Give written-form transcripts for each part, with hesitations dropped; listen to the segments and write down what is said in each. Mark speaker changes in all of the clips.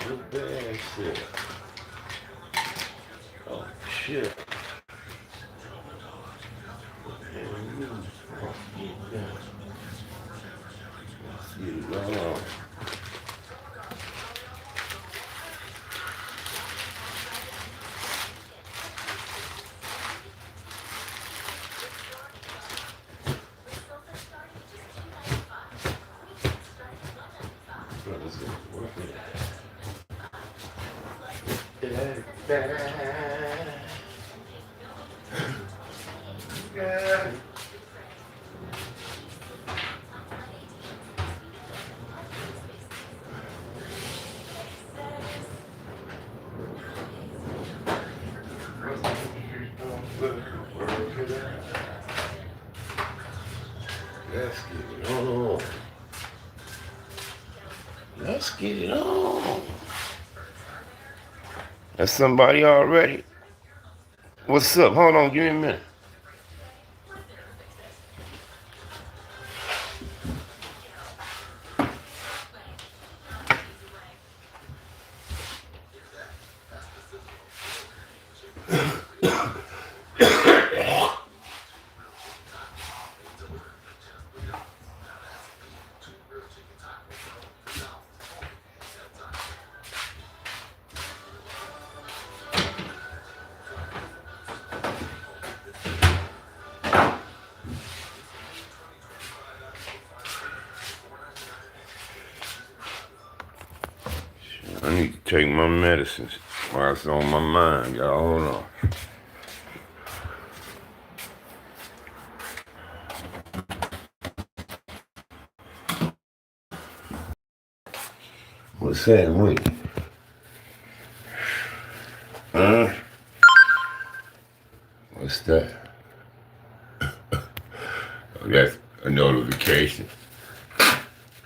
Speaker 1: Good bad shit. Oh, shit. Let's get it on. Let's get it working. Yeah. Let's get it on. Let's get it on. That's somebody already. What's up? Hold on, give me a minute. I need to take my medicines while it's on my mind, y'all. Hold on. What's that with you? Huh? What's that? Oh, that's a notification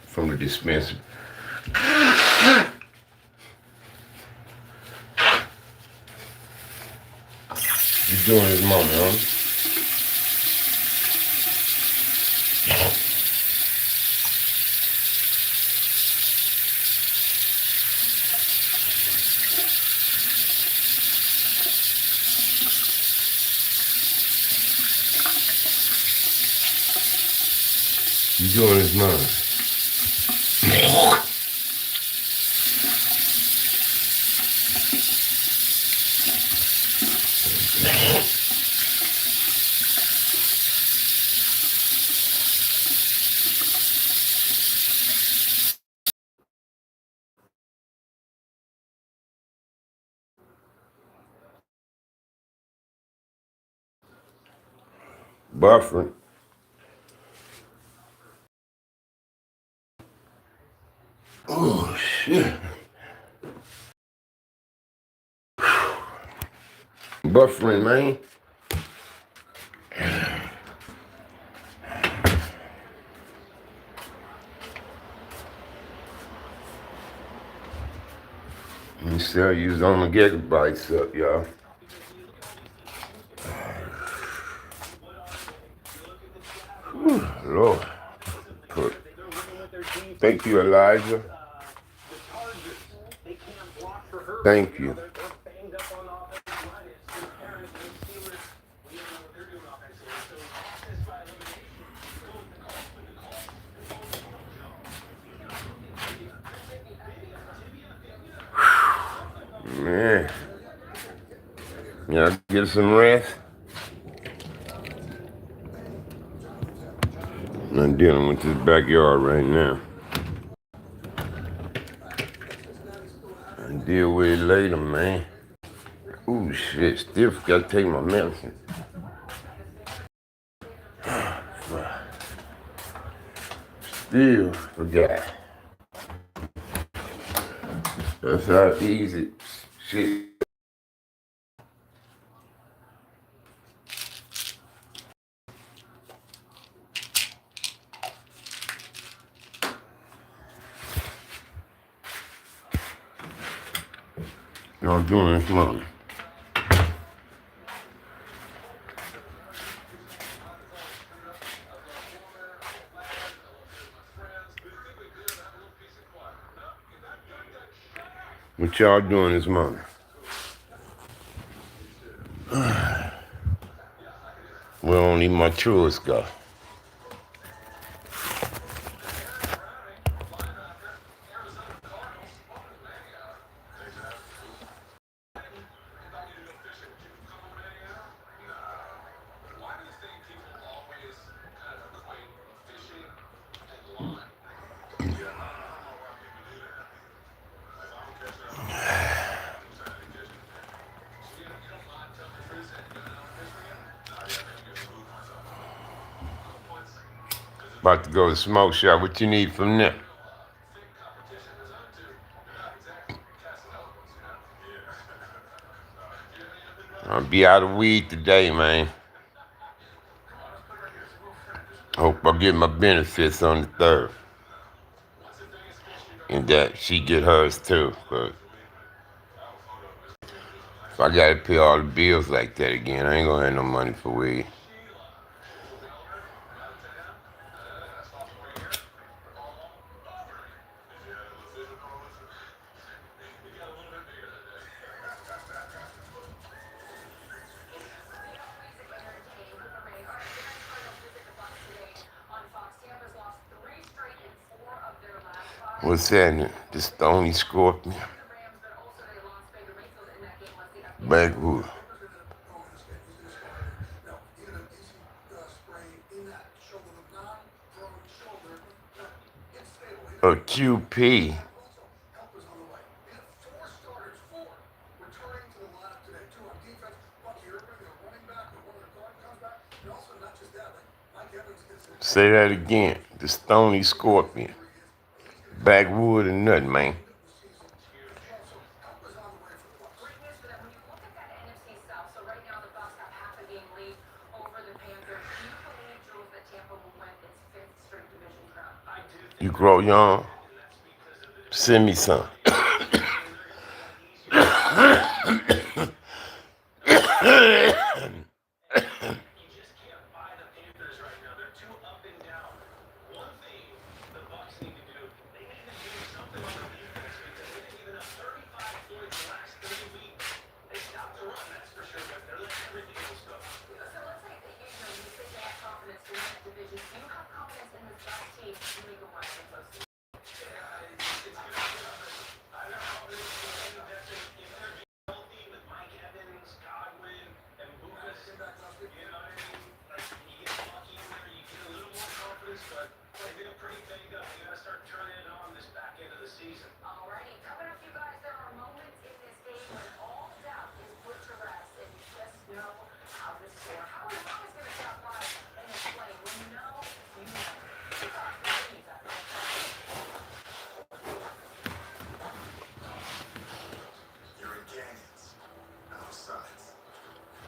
Speaker 1: from the dispenser. You doing this moment, huh? You doing this moment. Buffering. Oh, shit. Buffering, man. You still use on the gigabytes up, y'all. Whew, Lord. Thank you, Elijah. Thank you. Man. Y'all get some rest. I'm dealing with this backyard right now. I'll deal with it later, man. Ooh, shit. Still got to take my medicine. Still forgot. That's how easy shit. Y'all doing this morning. What y'all doing this morning? Where only my tourists go. About to go to smoke shop. What you need from them? I'll be out of weed today, man. Hope I get my benefits on the 3rd. And that she get hers too. But if I gotta pay all the bills like that again, I ain't gonna have no money for weed. What's that? The Stony Scorpion. Backwood. A QP. Say that again. The Stony Scorpion. Backwood and nothing, man. You grow young? Send me some.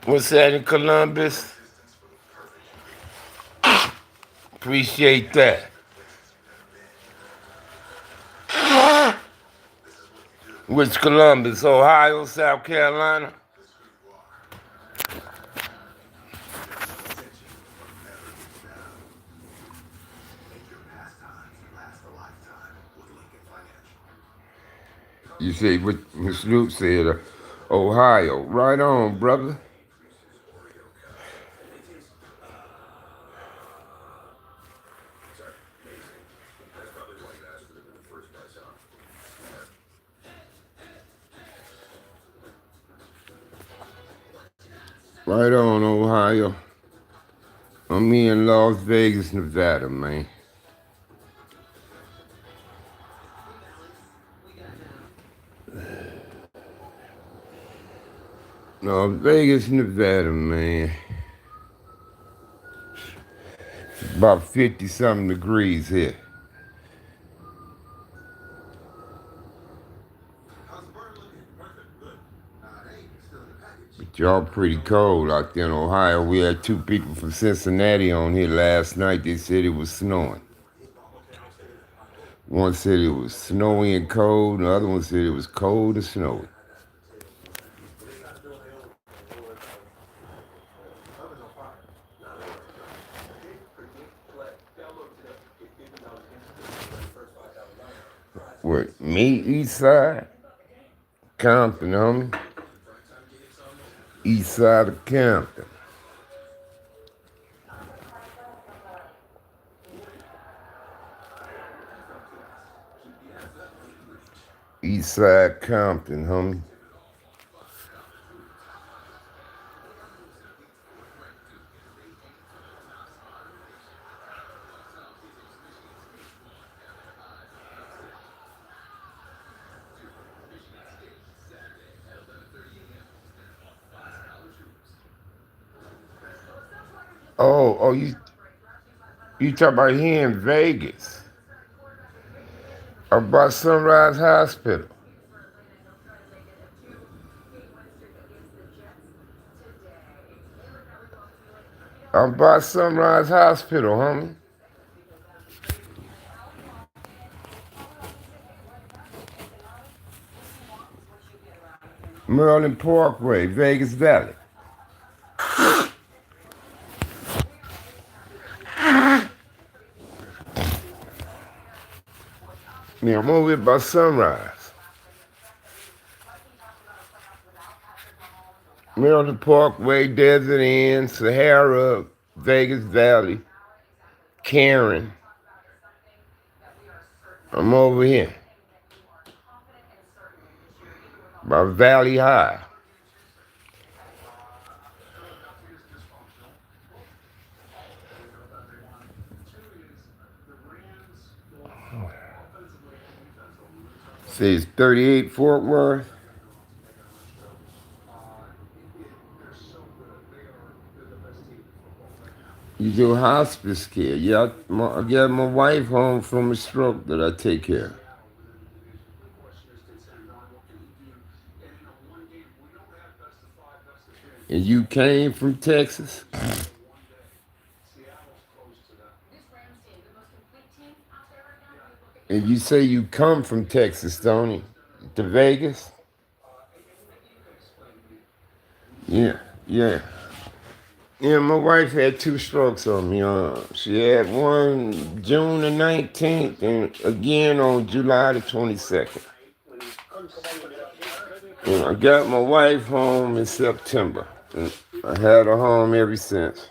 Speaker 1: What's that in Columbus? Appreciate that. Which Columbus? Ohio, South Carolina? You say what Snoop said, Ohio. Right on, brother. Right on, Ohio. I'm in Las Vegas, Nevada, man. No, Vegas, Nevada, man. It's about 50-something degrees here. But y'all pretty cold out there in Ohio. We had 2 people from Cincinnati on here last night. They said it was snowing. One said it was snowy and cold, and the other one said it was cold and snowy. What, me, east side? Compton, homie. East side of Compton. East side Compton, homie. Oh, you talk about here in Vegas. About Sunrise Hospital. About Sunrise Hospital, homie. Maryland Parkway, Vegas Valley. Yeah, I'm over here by Sunrise. Maryland Parkway, Desert Inn, Sahara, Vegas Valley, Karen. I'm over here by Valley High. Says 38 Fort Worth. You do hospice care. Yeah, I got my wife home from a stroke that I take care of. And you came from Texas? And you say you come from Texas, Tony, to Vegas? Yeah, yeah. Yeah, my wife had 2 strokes on me. She had one June the 19th and again on July the 22nd. And I got my wife home in September. And I had her home ever since.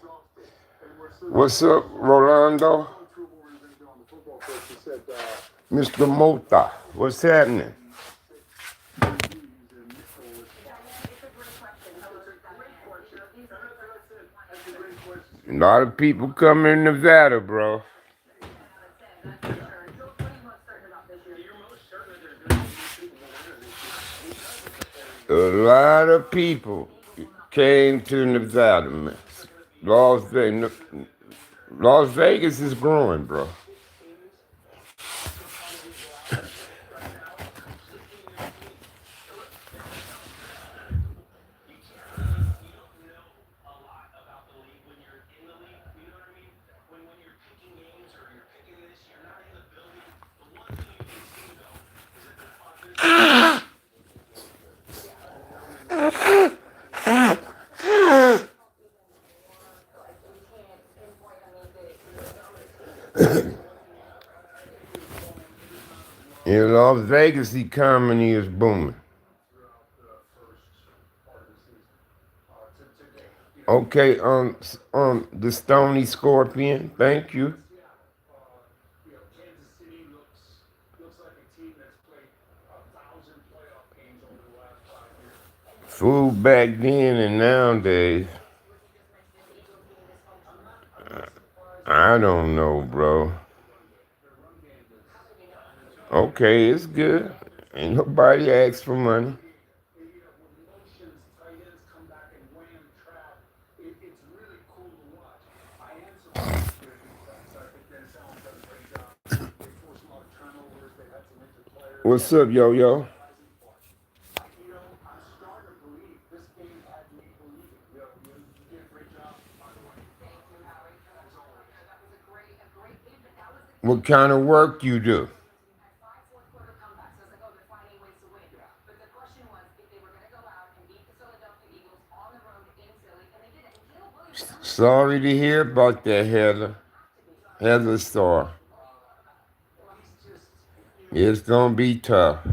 Speaker 1: What's up, Rolando? Mr. Mota, what's happening? A lot of people come in Nevada, bro. A lot of people came to Nevada, man. Las Vegas is growing, bro. In Las Vegas, the economy is booming. Okay, the Stony Scorpion, thank you. Food back then and nowadays, I don't know, bro. Okay, it's good. Ain't nobody asked for money. What's up, yo? What kind of work you do? Sorry to hear about that, Heather Starr. It's gonna be tough.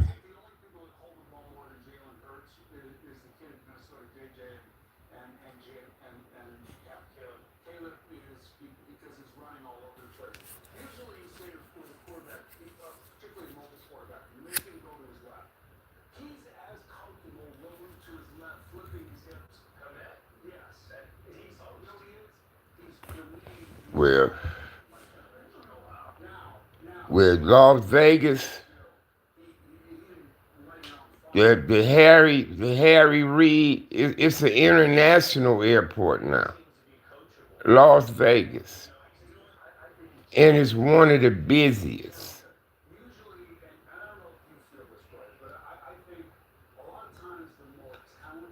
Speaker 1: where Las Vegas, the Harry Reid, it's an international airport now, Las Vegas, and it's one of the busiest.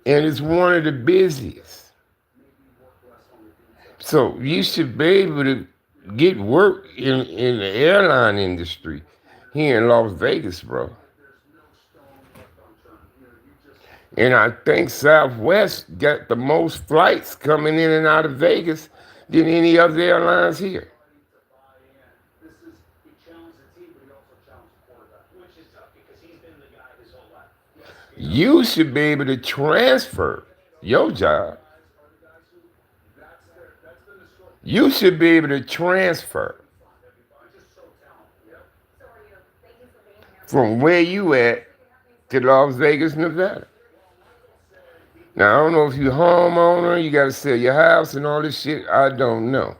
Speaker 1: And it's one of the busiest. So you should be able to get work in the airline industry here in Las Vegas, bro. And I think Southwest got the most flights coming in and out of Vegas than any other airlines here. You should be able to transfer your job. You should be able to transfer from where you at to Las Vegas, Nevada. Now, I don't know if you're a homeowner, you got to sell your house and all this shit. I don't know.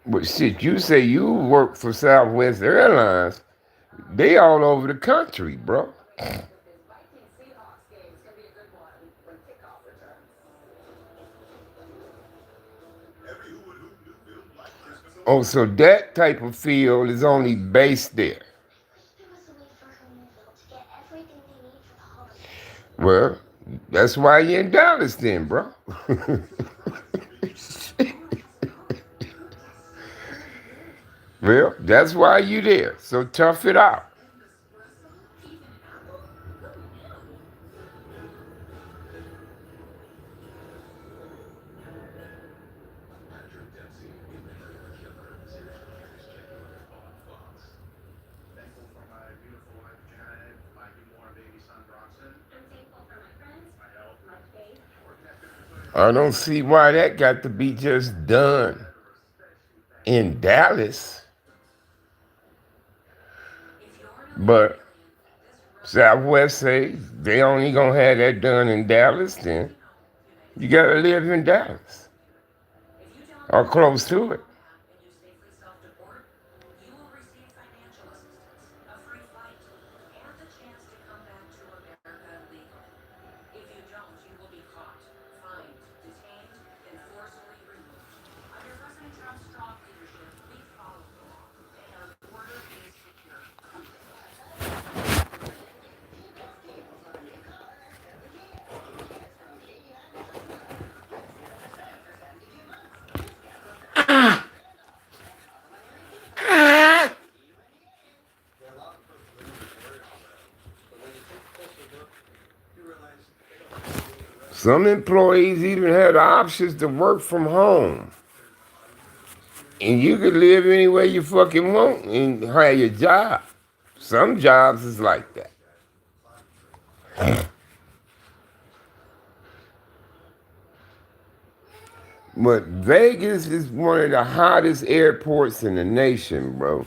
Speaker 1: But shit, you say you work for Southwest Airlines, they all over the country, bro. Oh, so that type of field is only based there. Well, that's why you're in Dallas then, bro. Well, that's why you there. So tough it out. I don't see why that got to be just done in Dallas. But Southwest say they only gonna have that done in Dallas, then you gotta live in Dallas or close to it. Some employees even have the options to work from home. And you can live anywhere you fucking want and have your job. Some jobs is like that. But Vegas is one of the hottest airports in the nation, bro.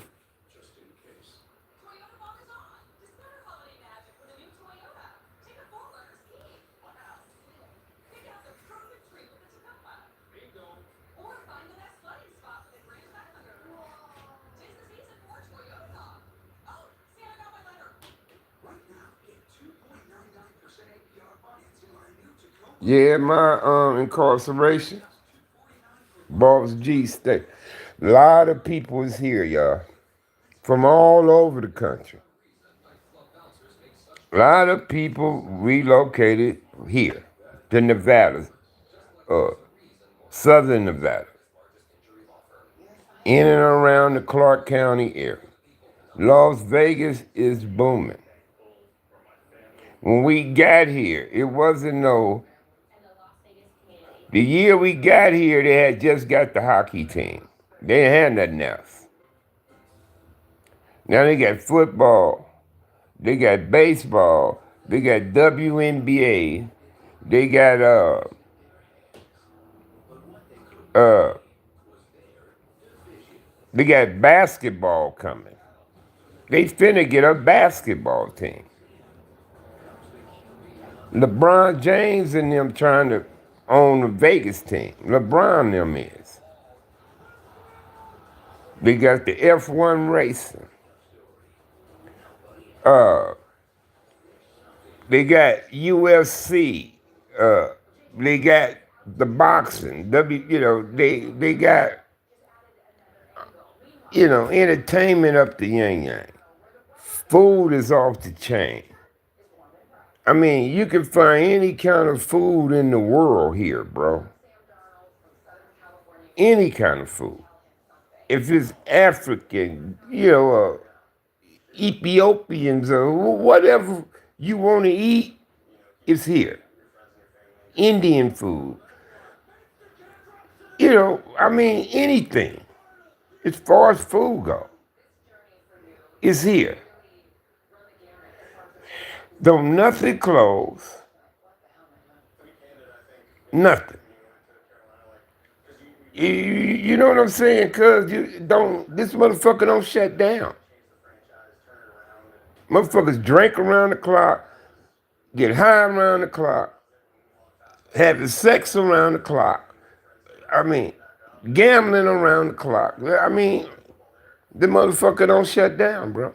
Speaker 1: Yeah, my incarceration, Boss G State. A lot of people is here, y'all, from all over the country. A lot of people relocated here to Nevada, uh, southern Nevada, in and around the Clark County area. Las Vegas is booming. When we got here, it wasn't no. The year we got here, they had just got the hockey team. They didn't have nothing else. Now they got football, they got baseball, they got WNBA, they got uh they got basketball coming. They finna get a basketball team. LeBron James and them trying to own the Vegas team. LeBron them is. They got the F1 racing. They got UFC. They got the boxing. They got entertainment up the yang yang. Food is off the chain. I mean, you can find any kind of food in the world here, bro. Any kind of food. If it's African, Ethiopians or whatever you want to eat, it's here. Indian food. Anything. As far as food go, is here. Don't nothing close. Nothing. You know what I'm saying? Cause this motherfucker don't shut down. Motherfuckers drink around the clock, get high around the clock, having sex around the clock. Gambling around the clock. The motherfucker don't shut down, bro.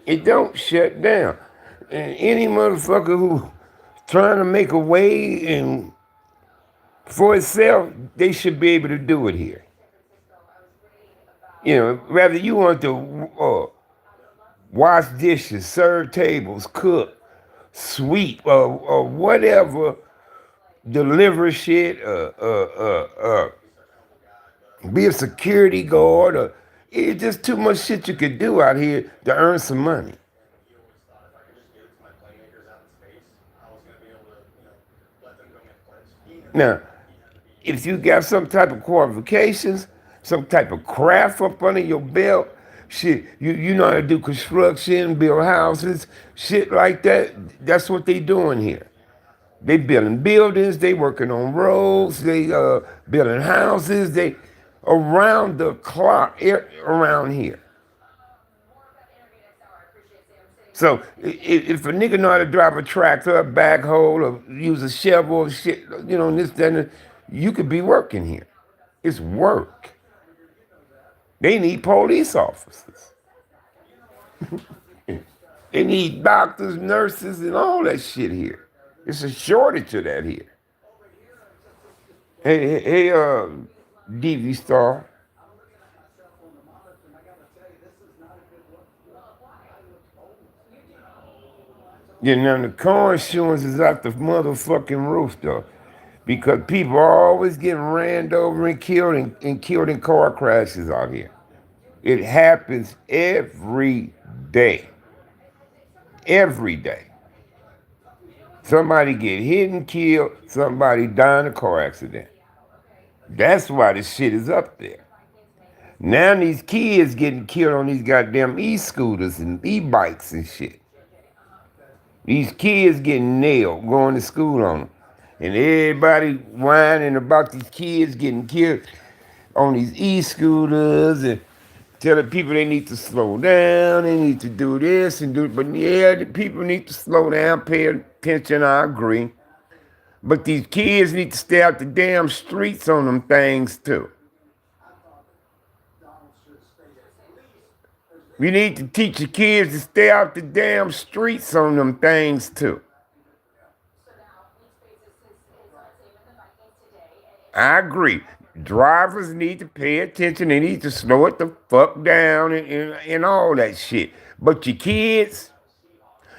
Speaker 1: It don't shut down. And any motherfucker who trying to make a way for itself, they should be able to do it here. Whether you want to wash dishes, serve tables, cook, sweep, or whatever, deliver shit, be a security guard, it's just too much shit you could do out here to earn some money. Now, if you got some type of qualifications, some type of craft up under your belt, shit, you know how to do construction, build houses, shit like that, that's what they doing here. They building buildings, they working on roads, they building houses, they around the clock around here. So if a nigga know how to drive a tractor, a backhoe, or use a shovel, shit, this, then you could be working here. It's work. They need police officers. They need doctors, nurses, and all that shit here. It's a shortage of that here. Hey, DV Star. Now the car insurance is out the motherfucking roof, though. Because people are always getting ran over and killed in car crashes out here. It happens every day. Every day. Somebody get hit and killed, somebody die in a car accident. That's why this shit is up there. Now these kids getting killed on these goddamn e-scooters and e-bikes and shit. These kids getting nailed going to school on them. And everybody whining about these kids getting killed on these e-scooters and telling people they need to slow down, they need to do this and do it. But yeah, the people need to slow down, pay attention, I agree. But these kids need to stay out the damn streets on them things too. We need to teach the kids to stay out the damn streets on them things too. I agree. Drivers need to pay attention. They need to slow it the fuck down and all that shit. But your kids,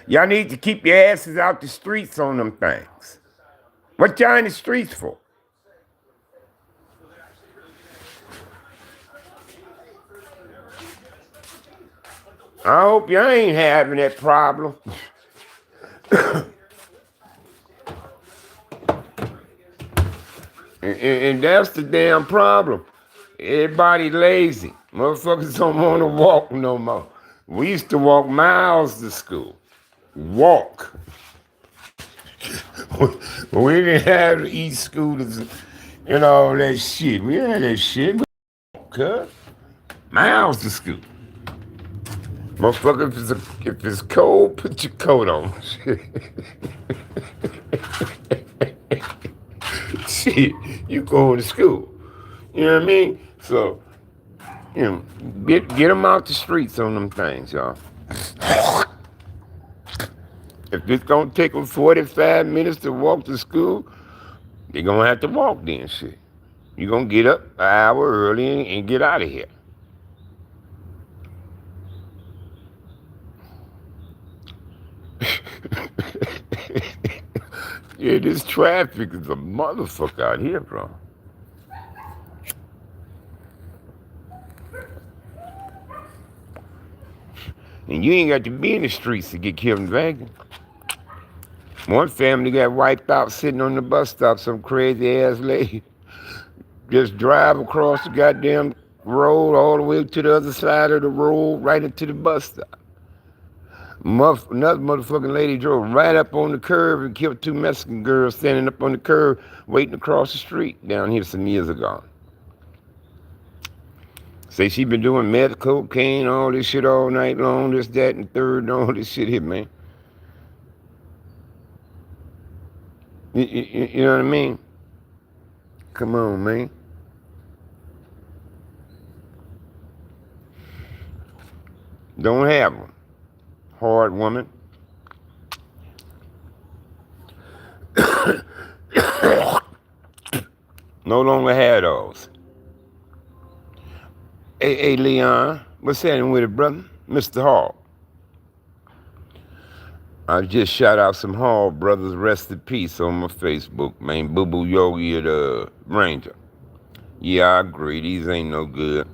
Speaker 1: y'all need to keep your asses out the streets on them things. What y'all in the streets for? I hope y'all ain't having that problem. and that's the damn problem. Everybody lazy. Motherfuckers don't want to walk no more. We used to walk miles to school. Walk. We didn't have e-scooters and all that shit. We had that shit. We walk, miles to school. Motherfucker, if it's cold, put your coat on. Shit, you going to school. You know what I mean? So, you know, get them out the streets on them things, y'all. If it's gonna take them 45 minutes to walk to school, they're gonna have to walk then, shit. You're gonna get up an hour early and get out of here. Yeah, this traffic is a motherfucker out here, bro. And you ain't got to be in the streets to get killed in Vegas. One family got wiped out sitting on the bus stop, some crazy ass lady. Just drive across the goddamn road all the way to the other side of the road, right into the bus stop. Another motherfucking lady drove right up on the curb and killed two Mexican girls standing up on the curb waiting across the street down here some years ago. Say she been doing meth, cocaine, all this shit all night long, this, that, and third, and all this shit here, man. You know what I mean? Come on, man. Don't have them. Hard woman. No longer had those. Hey, Leon, what's happening with it, brother? Mr. Hall. I just shout out some Hall brothers, rest in peace on my Facebook, man. Boo Boo Yogi at Ranger. Yeah, I agree. These ain't no good.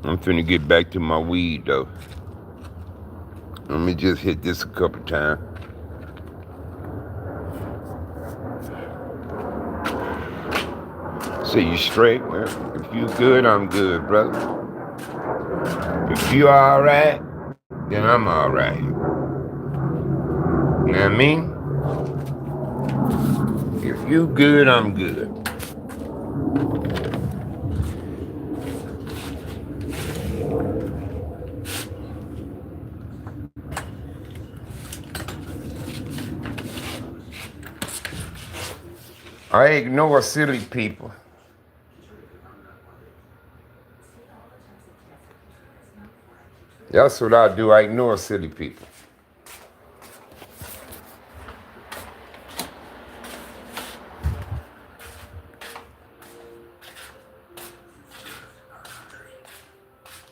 Speaker 1: I'm finna get back to my weed, though. Let me just hit this a couple times. See you straight, man. If you good, I'm good, brother. If you alright, then I'm alright. You know what I mean? If you good, I'm good. I ignore silly people. That's what I do. I ignore silly people.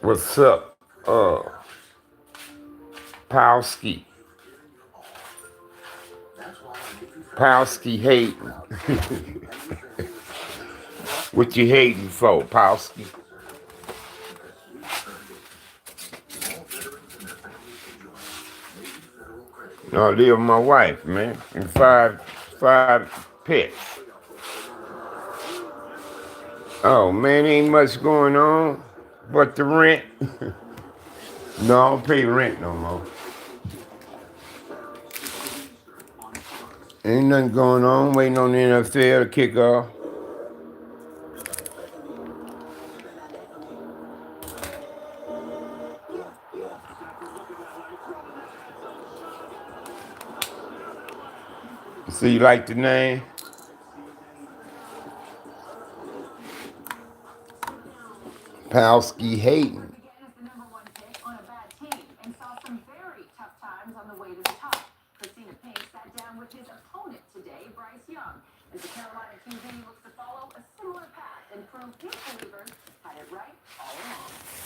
Speaker 1: What's up? Powski. Powski hating. What you hating for, Powski? No, I live with my wife, man, and five pets. Oh man, ain't much going on but the rent. No, I don't pay rent no more. Ain't nothing going on. Waiting on the NFL to kick off. So you like the name? Powski hating.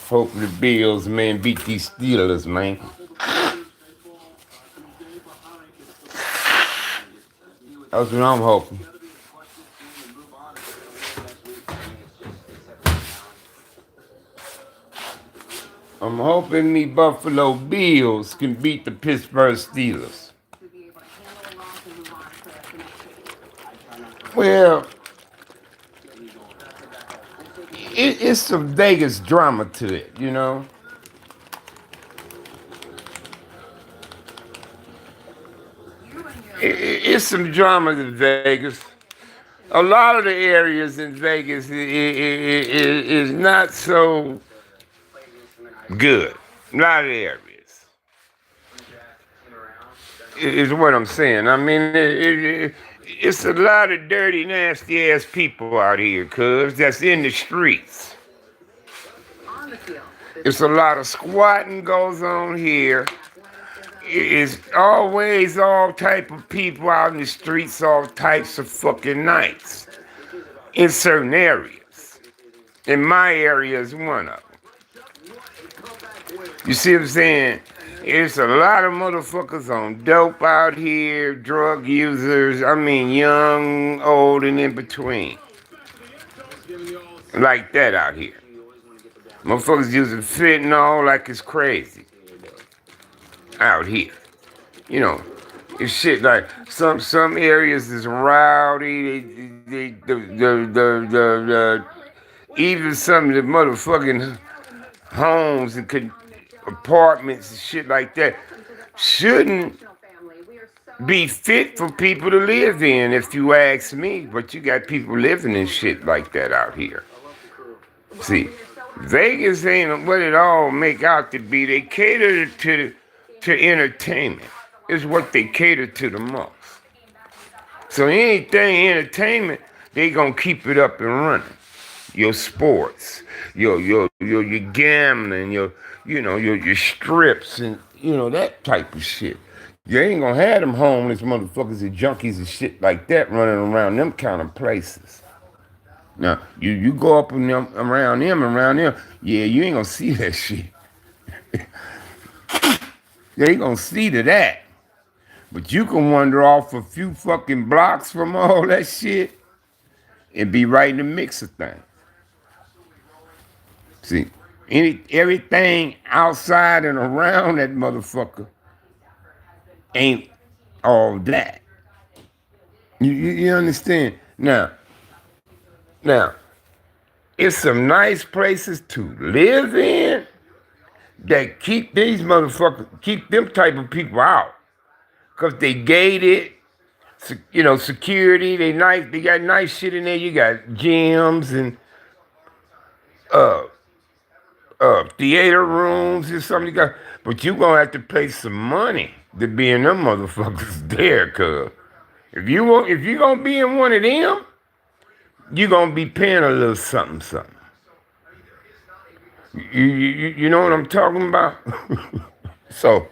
Speaker 1: Hope the Bills, man, beat these Steelers, man. That's what I'm hoping. I'm hoping me Buffalo Bills can beat the Pittsburgh Steelers. Well, it's some Vegas drama to it, you know? It's some drama in Vegas. A lot of the areas in Vegas is not so Good. A lot of areas. Is what I'm saying. I mean, it's a lot of dirty, nasty ass people out here, cuz, that's in the streets. It's a lot of squatting goes on here. It's always all type of people out in the streets all types of fucking nights in certain areas. And my area is one of them. You see what I'm saying? It's a lot of motherfuckers on dope out here, drug users, I mean young, old, and in between. Like that out here. Motherfuckers using fentanyl like it's crazy. Out here. You know, it's shit like some areas is rowdy. Even some of the motherfucking homes and apartments and shit like that shouldn't be fit for people to live in, if you ask me. But you got people living in shit like that out here. See, Vegas ain't what it all make out to be. They cater to entertainment. Is what they cater to the most. So anything entertainment, they gonna keep it up and running. Your sports, your gambling, your strips, and that type of shit. You ain't gonna have them homeless motherfuckers and junkies and shit like that running around them kind of places. Now you go up and around them, yeah, you ain't gonna see that shit. You ain't gonna see to that. But you can wander off a few fucking blocks from all that shit and be right in the mix of things. See, everything outside and around that motherfucker ain't all that. You understand? Now, it's some nice places to live in that keep these motherfuckers, keep them type of people out. Because they gated, security, they got nice shit in there. You got gyms and uh, theater rooms and something. But you gonna have to pay some money to be in them motherfuckers there, cuz. If you gonna be in one of them, you gonna be paying a little something. You know what I'm talking about? So,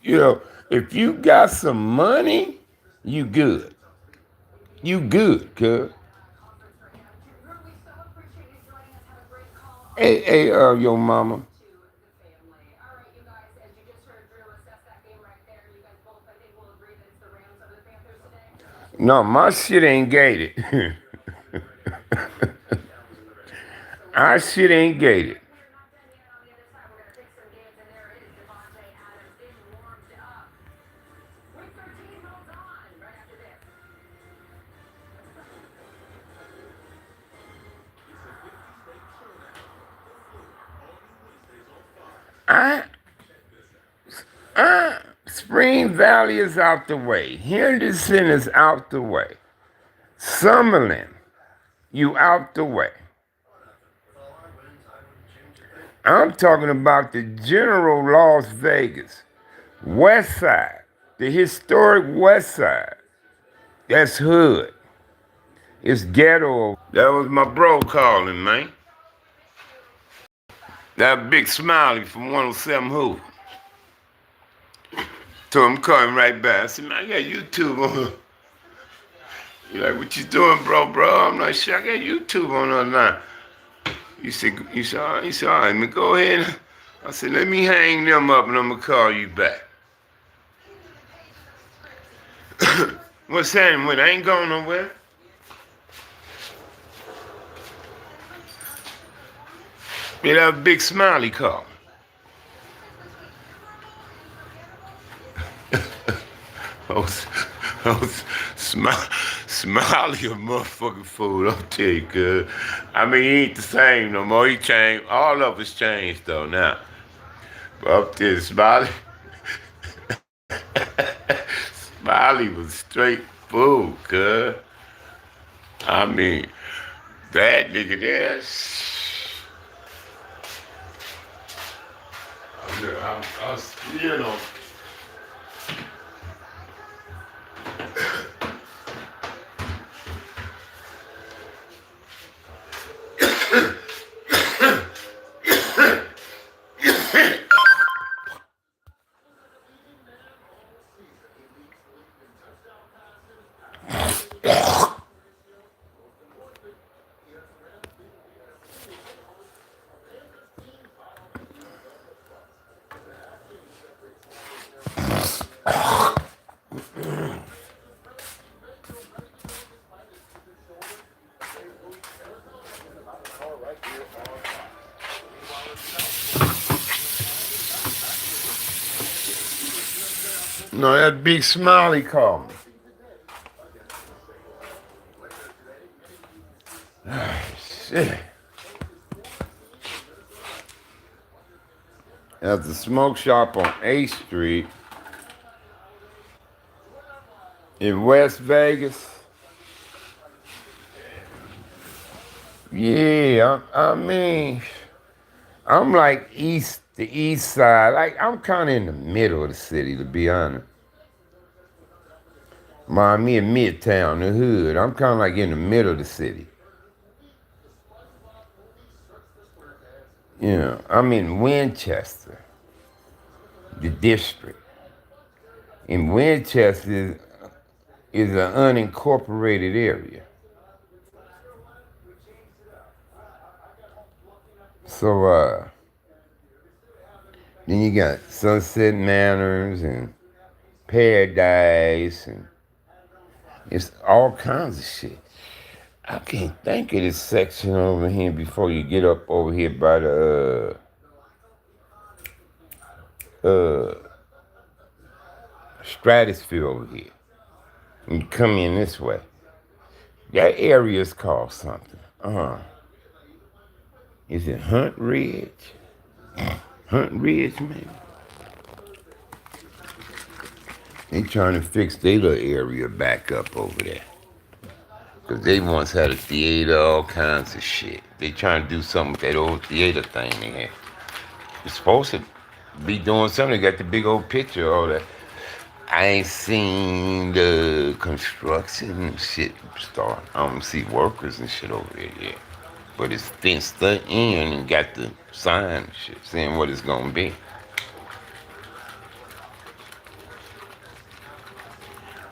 Speaker 1: if you got some money, you good. You good, cuz. Hey, your mama. No, my shit ain't gated. Our shit ain't gated. Spring Valley is out the way. Henderson is out the way. Summerlin, you out the way. I'm talking about the general Las Vegas, West Side, the historic West Side. That's hood. It's ghetto. That was my bro calling, man. That big smiley from 107 Who. So I'm calling right back. I said, man, I got YouTube on. You're like, what you doing, bro? I'm like, shit, I got YouTube on the line. He said, all right, man, go ahead. I said, let me hang them up and I'm going to call you back. What's happening with it? I ain't going nowhere. Yeah, that was big smiley call. Smiley a motherfucking fool, I'll tell you, cuz. I mean, he ain't the same no more. He changed. All of us changed, though, now. But up there, Smiley. Smiley was straight fool, cuz. I mean, that nigga there. Yeah, you know. No, that big smiley called me. Shit. At the smoke shop on 8th Street in West Vegas. Yeah, I mean, I'm like the east side. Like, I'm kind of in the middle of the city, to be honest. Me in Midtown, the hood. I'm kind of like in the middle of the city. You know, I'm in Winchester, the district. In Winchester is an unincorporated area. So, then you got Sunset Manors and Paradise and it's all kinds of shit. I can't think of this section over here before you get up over here by the stratosphere over here. And you come in this way. That area is called something. Is it Hunt Ridge? Hunt Ridge, maybe? They trying to fix their little area back up over there. Because they once had a theater, all kinds of shit. They trying to do something with that old theater thing they had. It's supposed to be doing something. They got the big old picture, all that. I ain't seen the construction shit start. I don't see workers and shit over there yet. But it's fenced in and got the sign and shit saying what it's gonna be.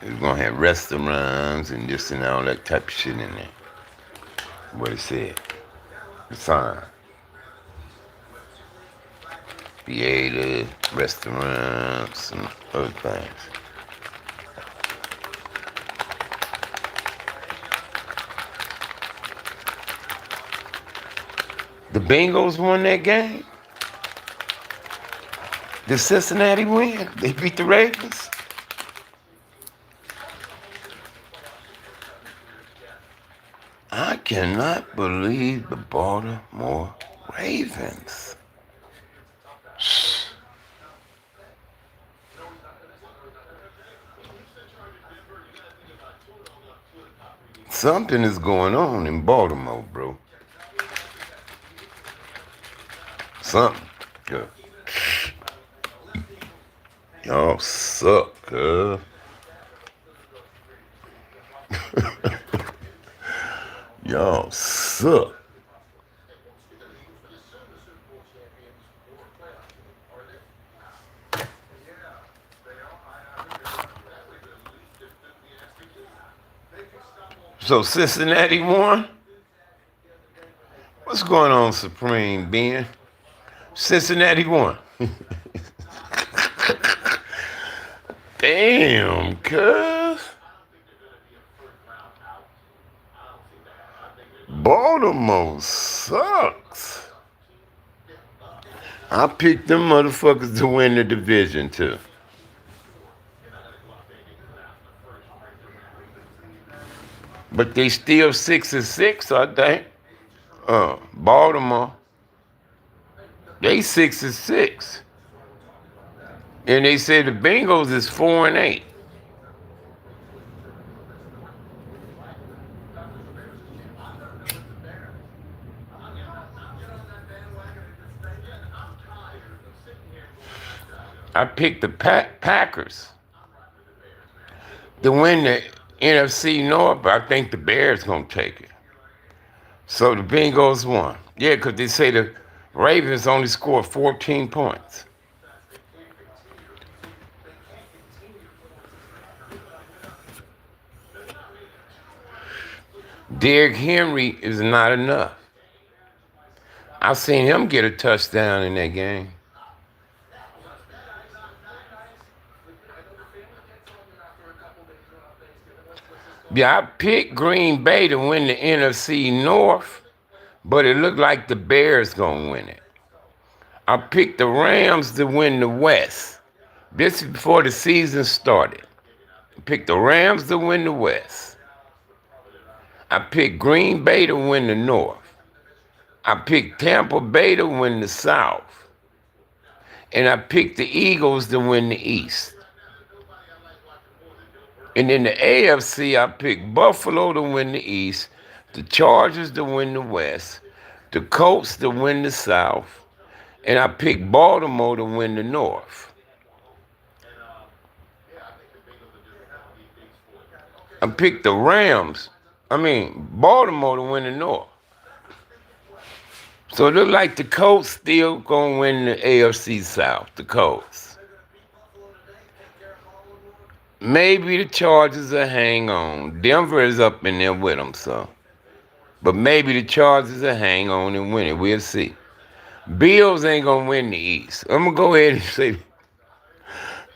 Speaker 1: It's gonna have restaurants and this and all that type of shit in there. What it said. The sign. Theater, restaurants, and other things. The Bengals won that game. Did Cincinnati win? They beat the Ravens. I cannot believe the Baltimore Ravens. Something is going on in Baltimore, bro. Something. Good. Y'all suck, cuz. Y'all suck. So Cincinnati won? What's going on, Supreme Ben? Cincinnati won. Damn, cuz. Baltimore sucks. I picked them motherfuckers to win the division, too. But they still 6-6, I think. Baltimore. They 6-6. And they say the Bengals is 4-8. I picked the Packers to win the NFC North, but I think the Bears gonna take it. So the Bengals won. Yeah, because they say the Ravens only scored 14 points. Derrick Henry is not enough. I seen him get a touchdown in that game. Yeah, I picked Green Bay to win the NFC North, but it looked like the Bears gonna win it. I picked the Rams to win the West. This is before the season started. I picked the Rams to win the West. I picked Green Bay to win the North. I picked Tampa Bay to win the South. And I picked the Eagles to win the East. And in the AFC, I picked Buffalo to win the East, the Chargers to win the West, the Colts to win the South, and I picked Baltimore to win the North. I picked Baltimore to win the North. So it look like the Colts still gonna win the AFC South, the Colts. Maybe the Chargers will hang on. Denver is up in there with them, so. But maybe the Chargers will hang on and win it. We'll see. Bills ain't gonna win the East. I'm gonna go ahead and say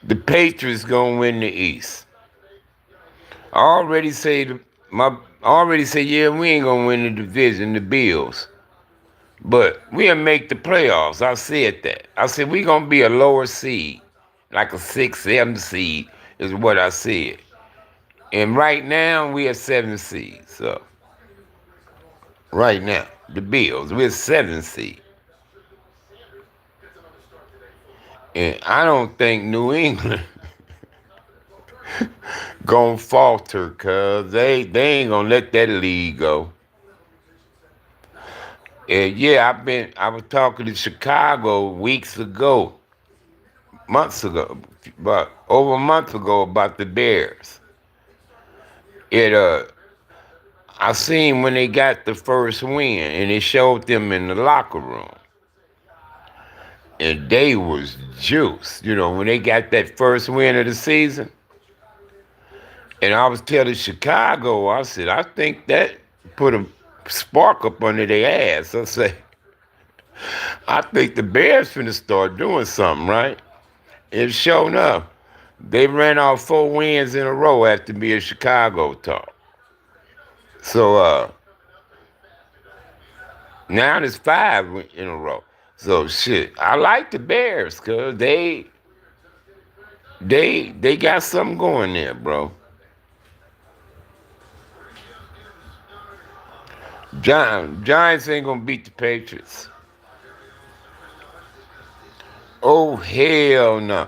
Speaker 1: the Patriots gonna win the East. I already say yeah, we ain't gonna win the division, the Bills. But we'll make the playoffs. I said that. I said we gonna be a lower seed, like a 6, 7 seed, is what I said. And right now we are 7 seeds. So right now, the Bills, we're 7 seed. And I don't think New England gonna falter, cause they ain't gonna let that league go. And yeah, I was talking to Chicago months ago, but over a month ago about the Bears. It I seen when they got the first win, and it showed them in the locker room, and they was juiced. You know, when they got that first win of the season, and I was telling Chicago, I said, I think that put a spark up under their ass. I say, I think the Bears finna start doing something, right? And sure enough, they ran off 4 wins in a row after me in Chicago talk. So now there's 5 in a row. So shit, I like the Bears cause they got something going there, bro. Giants ain't gonna beat the Patriots. Oh hell no.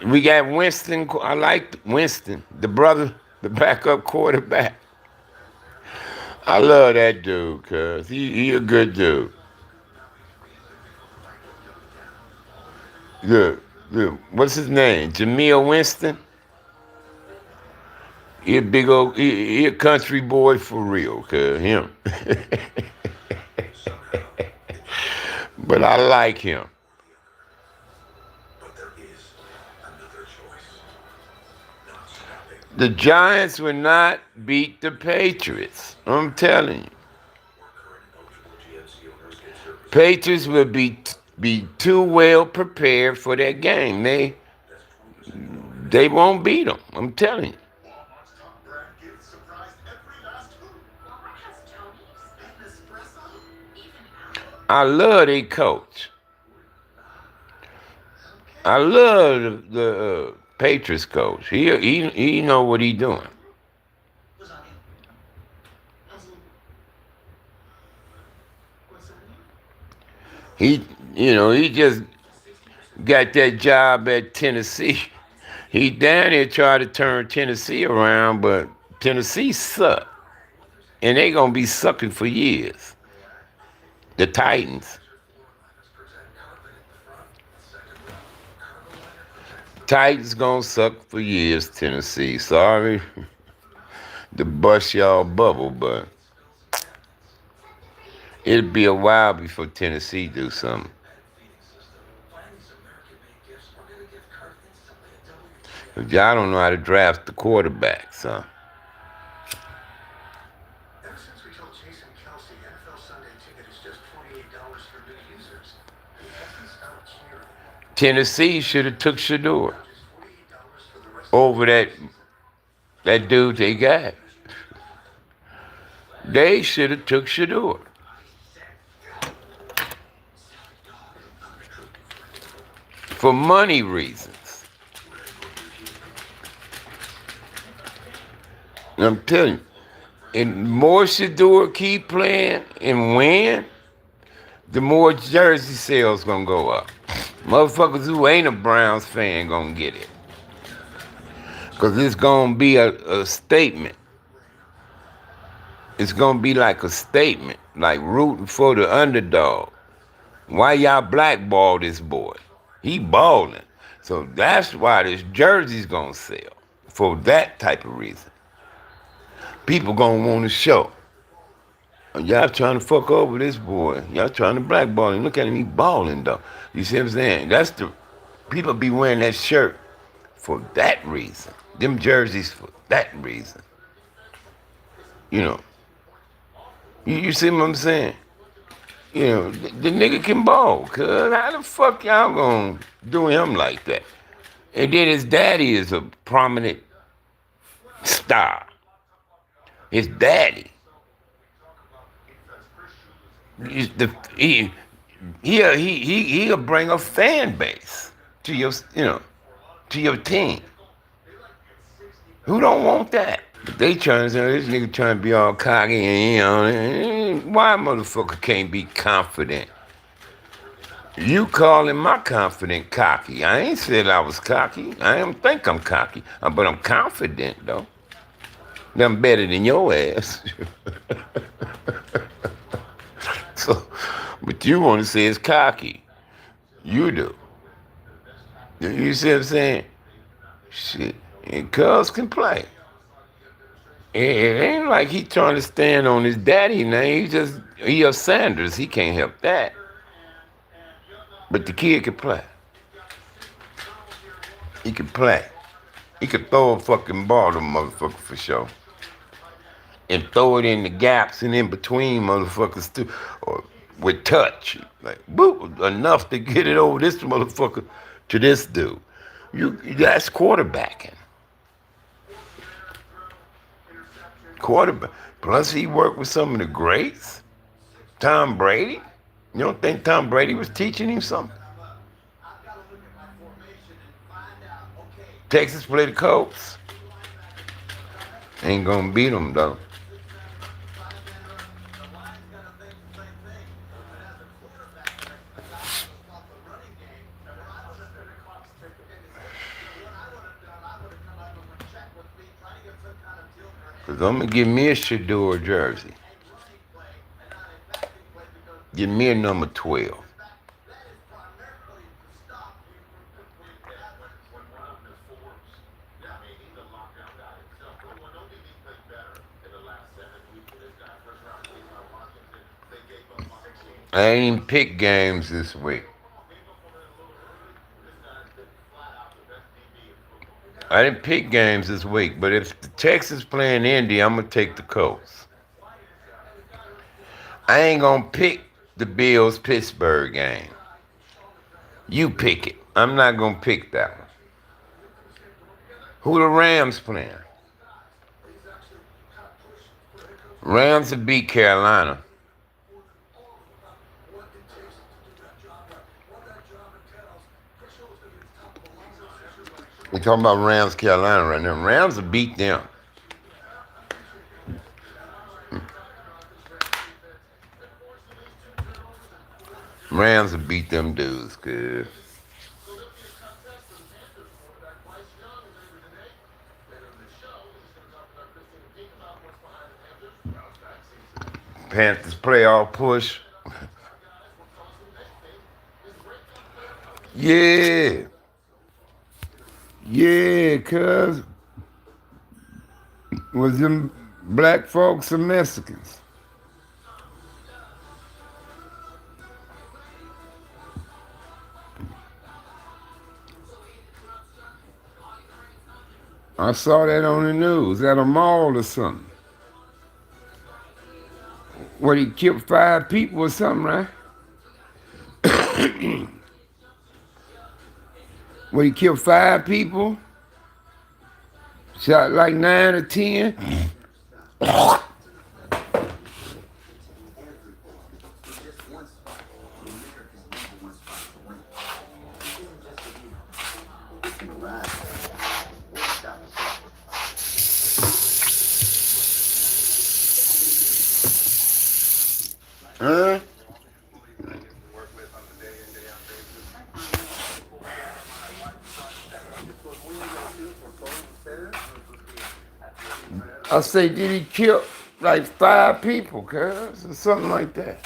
Speaker 1: We got Winston. I like Winston, the brother, the backup quarterback. I love that dude, cuz he a good dude. What's his name? Jameel Winston? He a big old, he a country boy for real, cuz him. But I like him. The Giants will not beat the Patriots. I'm telling you. Patriots will be too well prepared for that game. They won't beat them. I'm telling you. I love their coach. I love the Patriots coach. He know what he doing. He just got that job at Tennessee. He down there trying to turn Tennessee around, but Tennessee suck. And they gonna be sucking for years. The Titans. Titans gonna suck for years, Tennessee. Sorry to bust y'all bubble, but it'll be a while before Tennessee do something. Y'all don't know how to draft the quarterback, so. Tennessee should have took Shador over that dude they got. They should have took Shador. For money reasons. I'm telling you, and more Shador keep playing and win, the more jersey sales gonna go up. Motherfuckers who ain't a Browns fan gonna get it. Cause it's gonna be a statement. It's gonna be like a statement, like rooting for the underdog. Why y'all blackball this boy? He balling. So that's why this jersey's gonna sell. For that type of reason. People gonna want to show. Y'all trying to fuck over this boy. Y'all trying to blackball him. Look at him, he balling though. You see what I'm saying? That's the people be wearing that shirt for that reason. Them jerseys for that reason. You know. You see what I'm saying? You know, the nigga can ball, cuz how the fuck y'all gonna do him like that? And then his daddy is a prominent star. His daddy. He'll bring a fan base to your, to your team. Who don't want that? But they trying to say this nigga trying to be all cocky and why motherfucker can't be confident? You calling my confident cocky. I ain't said I was cocky. I don't think I'm cocky. But I'm confident though. I'm better than your ass. So, but you want to say it's cocky. You do. You see what I'm saying? Shit. And Cubs can play. It ain't like he trying to stand on his daddy name. He a Sanders. He can't help that. But the kid can play. He can play. He could throw a fucking ball to motherfucker for sure. And throw it in the gaps and in between motherfuckers too. Or with touch. Like, boop, enough to get it over this motherfucker to this dude. That's quarterbacking. Quarterback. Plus he worked with some of the greats. Tom Brady. You don't think Tom Brady was teaching him something? Texas play the Colts. Ain't gonna beat them though. Cause I'm gonna give me a Shador jersey. Give me a number 12. I ain't pick games this week. I didn't pick games this week, but if the Texans playing Indy, I'm gonna take the Colts. I ain't gonna pick the Bills Pittsburgh game. You pick it. I'm not gonna pick that one. Who the Rams playing? Rams will beat Carolina. We're talking about Rams, Carolina right now. Rams will beat them. Rams will beat them dudes, cuz. Panthers playoff push. Yeah. Yeah, cuz was them black folks or Mexicans? I saw that on the news at a mall or something. What, he killed 5 people or something, right? What, he killed 5 people? Shot like 9 or 10? Huh? I say, did he kill like 5 people, cuz, or something like that?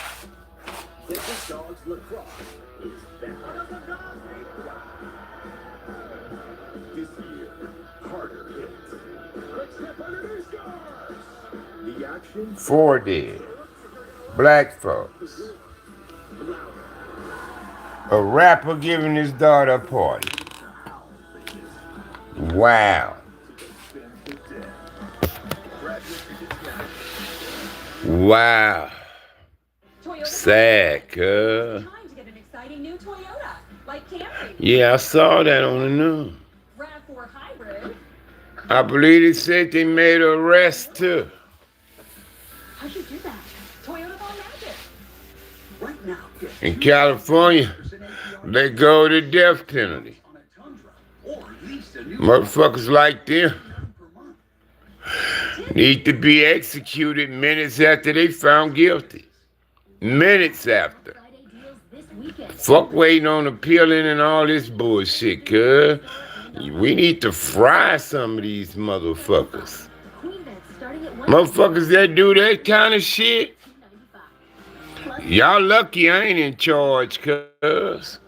Speaker 1: Four dead. Black folks. A rapper giving his daughter a party. Wow. Wow. Sad, cuz. Yeah, I saw that on the news. I believe they said they made an arrest too.
Speaker 2: How'd you do that? Toyota Ball Magic. Right now,
Speaker 1: in California, they go to death penalty. Motherfuckers like them need to be executed minutes after they found guilty. Minutes after. Fuck waiting on appealing and all this bullshit, cuz. We need to fry some of these motherfuckers. Motherfuckers that do that kind of shit, y'all lucky I ain't in charge, cuz.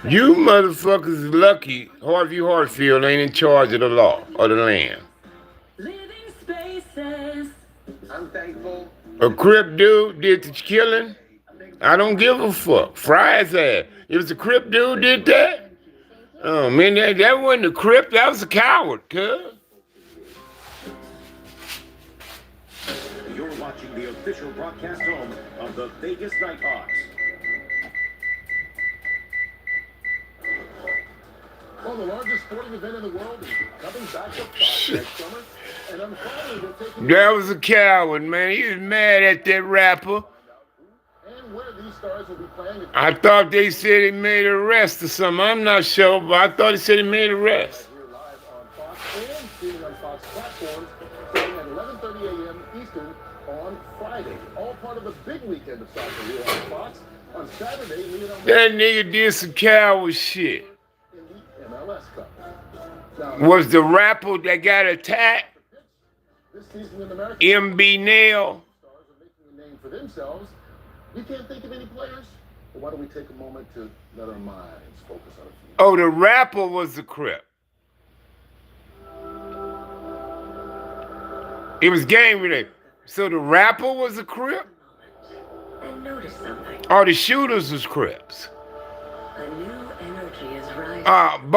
Speaker 1: You motherfuckers lucky Harvey Hartfield ain't in charge of the law or the land.
Speaker 2: I'm thankful.
Speaker 1: A Crip dude did the killing. I don't give a fuck. Fry his ass. It was a Crip dude did that. Oh man, that wasn't a Crip. That was a coward, cuz.
Speaker 3: You're watching the official broadcast home of the Vegas Nighthawks. Well, the largest sporting event in the world is coming back to Fox next summer, and on Friday we'll take
Speaker 1: That was a coward, man. He was mad at that rapper.
Speaker 3: and where these stars will be playing.
Speaker 1: I thought they said he made an arrest or something. I'm not sure, but I thought he said he made an arrest.
Speaker 3: We're live on Fox and streaming on Fox platforms starting at 11:30 a.m. Eastern on Friday. All part of the big weekend of soccer here on Fox. On Saturday, Lionel
Speaker 1: That nigga did some coward shit.
Speaker 3: in the MLS Cup. Now,
Speaker 1: Was the rapper that got attacked
Speaker 3: this season in America,
Speaker 1: MB Nail?
Speaker 3: stars are making a name for themselves. You can't think of any players? Well, why don't we take a moment to let our minds focus on a few?
Speaker 1: Oh, the rapper was the Crip. It was gang related. So the rapper was a Crip?
Speaker 2: And notice something.
Speaker 1: Or the shooters was Crips?
Speaker 2: A new energy is rising.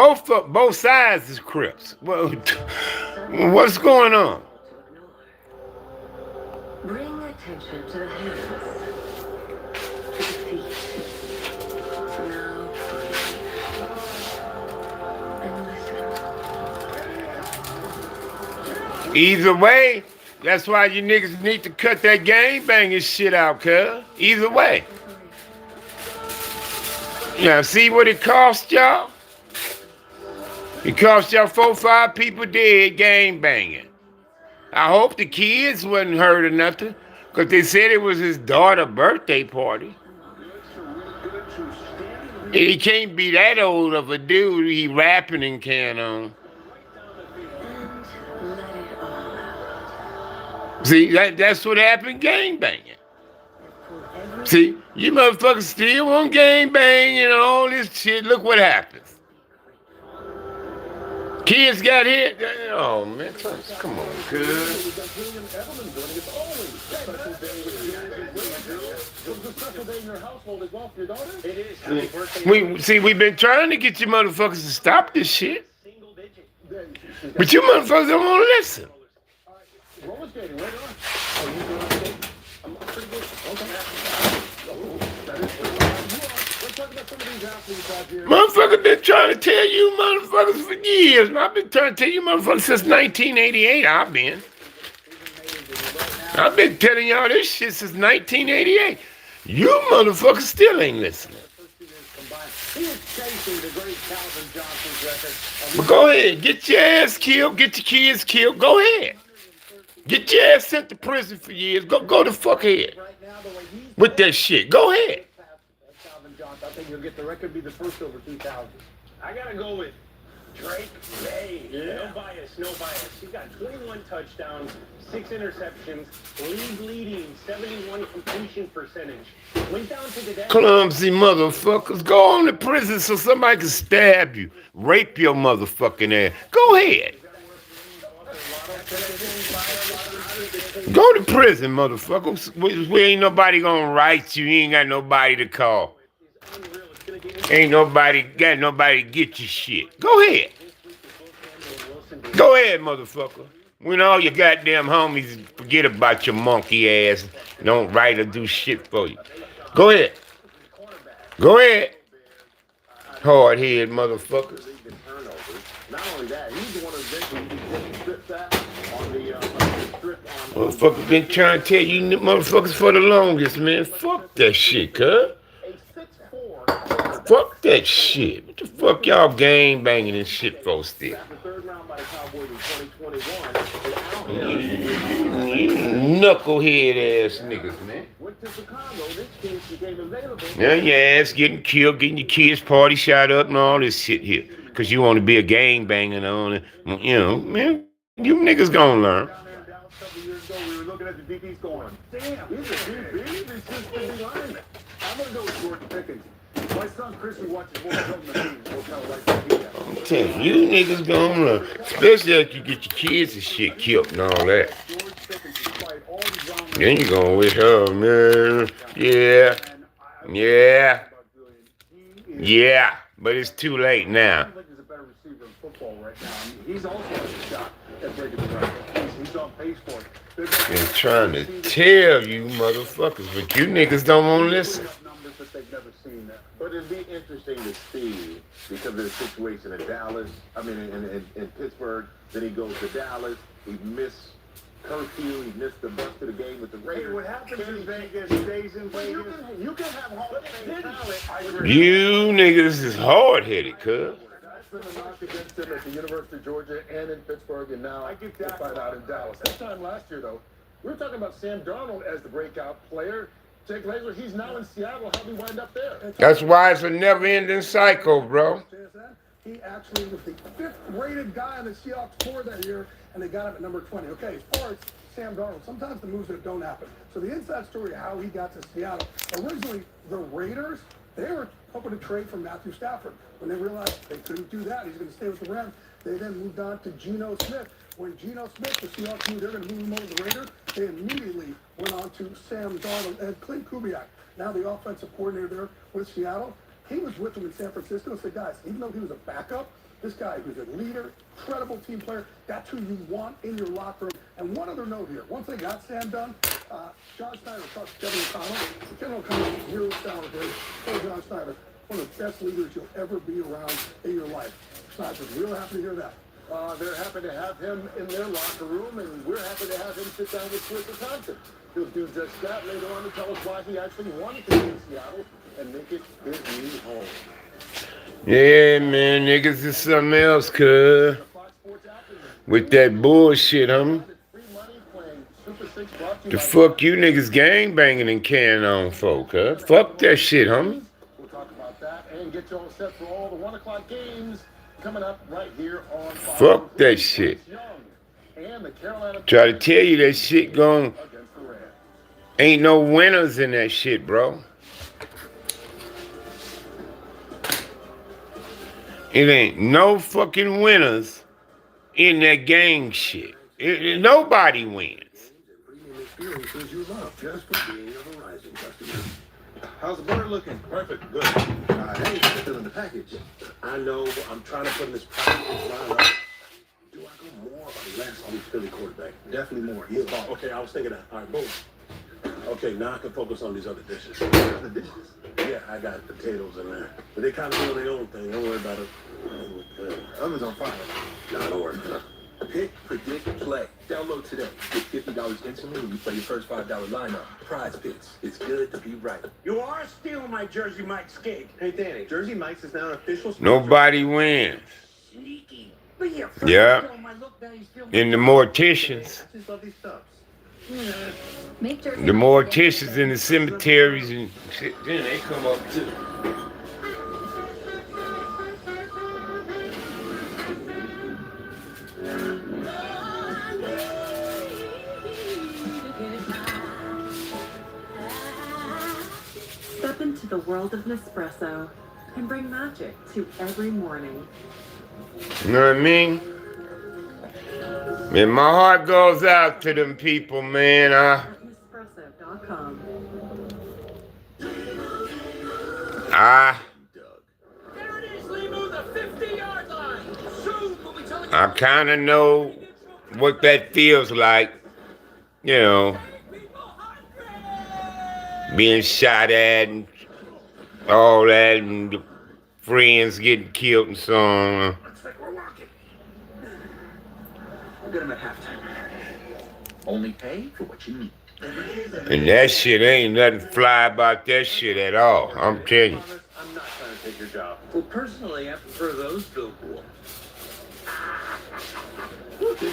Speaker 1: Both sides is Crips. Well, what's going on?
Speaker 2: Bring attention to the hands, to the feet. Now breathe. And listen.
Speaker 1: Either way, that's why you niggas need to cut that gang banging shit out, cuz. Either way. Yeah, see what it cost y'all? It cost y'all 4 or 5 people dead gang banging. I hope the kids wasn't hurt or nothing, because they said it was his daughter's birthday party. And he can't be that old of a dude he rapping and can on.
Speaker 2: And let it all out.
Speaker 1: See, that's what happened gang banging.
Speaker 2: Pull every
Speaker 1: See, you motherfuckers still want gang bang and all this shit. Look what happens. Kids got hit. Oh man, come on, cuz. We've been trying to get you motherfuckers to stop this shit. But you motherfuckers don't want to listen. Motherfucker been trying to tell you motherfuckers for years. I've been trying to tell you motherfuckers since 1988. I've been telling y'all this shit since 1988. You motherfuckers still ain't listening. But go ahead, get your ass killed, get your kids killed. Go ahead. Get your ass sent to prison for years. Go the fuck ahead with that shit. Go ahead.
Speaker 3: I think he'll get the record, be the first over 2,000. I gotta go with Drake May. Yeah. No bias. He's got 21 touchdowns, 6 interceptions, leading 71 completion percentage. Went down to the death.
Speaker 1: Clumsy motherfuckers. Go on to prison so somebody can stab you, rape your motherfucking ass. Go ahead. Go to prison, motherfucker. We ain't nobody gonna write you. You ain't got nobody to call. Ain't nobody got nobody to get your shit. Go ahead. Go ahead, motherfucker. When all your goddamn homies forget about your monkey ass, don't write or do shit for you. Go ahead. Go ahead. Hard head motherfuckers.
Speaker 3: Not only that, he's the one who's getting stripped out on the strip on.
Speaker 1: Motherfucker been trying to tell you motherfuckers for the longest, man. Fuck that shit, cuz. Fuck that shit. What the fuck y'all gang banging and shit for still? Knucklehead ass niggas, man. Now your ass getting killed, getting your kids' party shot up and all this shit here. Cause you want to be a gang banger on it. You know, man, you niggas gonna learn.
Speaker 3: We were looking at the DBs going, damn, he's a DB. He's just a lineman. I'm gonna go with George Pickens. My son Chris, who watches more film than me, will kind of like that.
Speaker 1: I'm telling you, niggas gonna learn. Especially if you get your kids and shit killed and all that. Then you gonna wish, oh man, yeah. But it's too late now.
Speaker 3: He's a better receiver in football right now. He's also got a shot at breaking the record. He's on pace for it.
Speaker 1: Been trying to tell you motherfuckers, but you niggas don't want to listen.
Speaker 3: But it'd be interesting to see because of the situation in Dallas. I mean, in Pittsburgh. Then he goes to Dallas. He missed curfew. He missed the bus to the game with the Raiders. Hey, what happens in Vegas stays in Vegas. You can have Hall of Fame talent.
Speaker 1: You niggas is hard-headed, cuz.
Speaker 3: That's been a knock against him at the University of Georgia and in Pittsburgh, and now I find out in Dallas. That time last year, though, we were talking about Sam Darnold as the breakout player. Jake Laser, he's now in Seattle. How did he wind up there?
Speaker 1: That's why it's a never-ending cycle, bro.
Speaker 4: He actually was the 5th-rated guy on the Seahawks for that year, and they got him at number 20. Okay, as far as Sam Darnold, sometimes the moves that don't happen. So the inside story of how he got to Seattle, originally the Raiders, they were hoping to trade for Matthew Stafford. When they realized they couldn't do that, he's going to stay with the Rams, they then moved on to Geno Smith. When Geno Smith, the Seahawks knew they were going to move him over to the Raiders, they immediately went on to Sam Darnold and Clint Kubiak, now the offensive coordinator there with Seattle. He was with them in San Francisco and said, guys, even though he was a backup, this guy who's a leader, credible team player, that's who you want in your locker room. And one other note here, once they got Sam done, John Snyder talked to Kevin O'Connell. Kevin O'Connell is zero sour here. Told John Snyder, one of the best leaders you'll ever be around in your life. Snyder's real happy to hear that.
Speaker 3: They're happy to have him in their locker room, and we're happy to have him sit down with Twister Thompson. He'll do just that later on to tell us why he actually wanted to be in Seattle and make it his new home.
Speaker 1: Yeah, man, niggas is something else, cuz. With that bullshit, homie. The fuck you niggas gang banging and carrying on, folk, huh? Fuck that shit, homie.
Speaker 3: We'll talk about that and get you all set for all the 1 o'clock games coming up right here on Fox.
Speaker 1: Fuck that shit. Try to tell you that shit gone. Ain't no winners in that shit, bro. It ain't no fucking winners in that gang shit. Nobody wins.
Speaker 3: Experiences you love just for being a Verizon customer. How's the bird looking? Perfect. Good. Hey, it's still in the package. I know. I'm trying to put in this package line up. Do I go more or less on the Philly quarterback? Definitely more. He's ball. Okay, I was thinking that. All right, boom. Okay, now I can focus on these other dishes. Other dishes? Yeah, I got potatoes in there. But they kind of do their own thing. Don't worry about it. Oven's on fire. No, don't worry. Pick, predict, play. Download today. Get $50 instantly when you play your first $5 lineup. Prize picks. It's good to be right.
Speaker 5: You are stealing my Jersey Mike's cake.
Speaker 3: Hey, Danny, Jersey Mike's is now an official sponsor.
Speaker 1: Nobody wins.
Speaker 5: Sneaky. But yeah,
Speaker 1: Yeah.
Speaker 5: look, now he's still
Speaker 1: And the morticians.
Speaker 3: I just love these stuffs.
Speaker 2: Make Jersey
Speaker 1: The
Speaker 2: Mike's
Speaker 1: morticians in the cemeteries and shit, then they come up too.
Speaker 6: Step into the world of Nespresso and bring magic to every morning.
Speaker 1: You know what I mean? Man, my heart goes out to them people, man.
Speaker 6: At Nespresso.com.
Speaker 5: There it is, Limu, the 50-yard line. Soon we'll be telling
Speaker 1: I kind of know what that feels like, you know, being shot at and all that, and the friends getting killed and so on.
Speaker 3: Looks like we're walking. We'll get him at halftime. Only pay for what you need.
Speaker 1: And that shit ain't nothing fly about that shit at all. I'm telling you.
Speaker 3: I'm not trying to take your job.
Speaker 5: Well, personally, I prefer those billboards.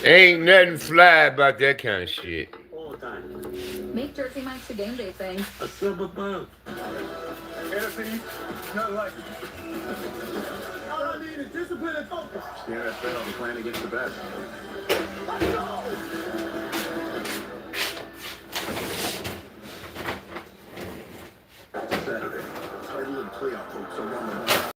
Speaker 1: Ain't nothing fly about that kind of shit.
Speaker 3: All the time.
Speaker 2: Make Jersey Mike's a game day thing.
Speaker 5: A silver bug.
Speaker 4: Anthony, nothing like it. All I need is discipline and focus.
Speaker 3: The NFL playing against the best.
Speaker 4: Let's go!
Speaker 3: Saturday. Start a little playoff hope, so run the ball.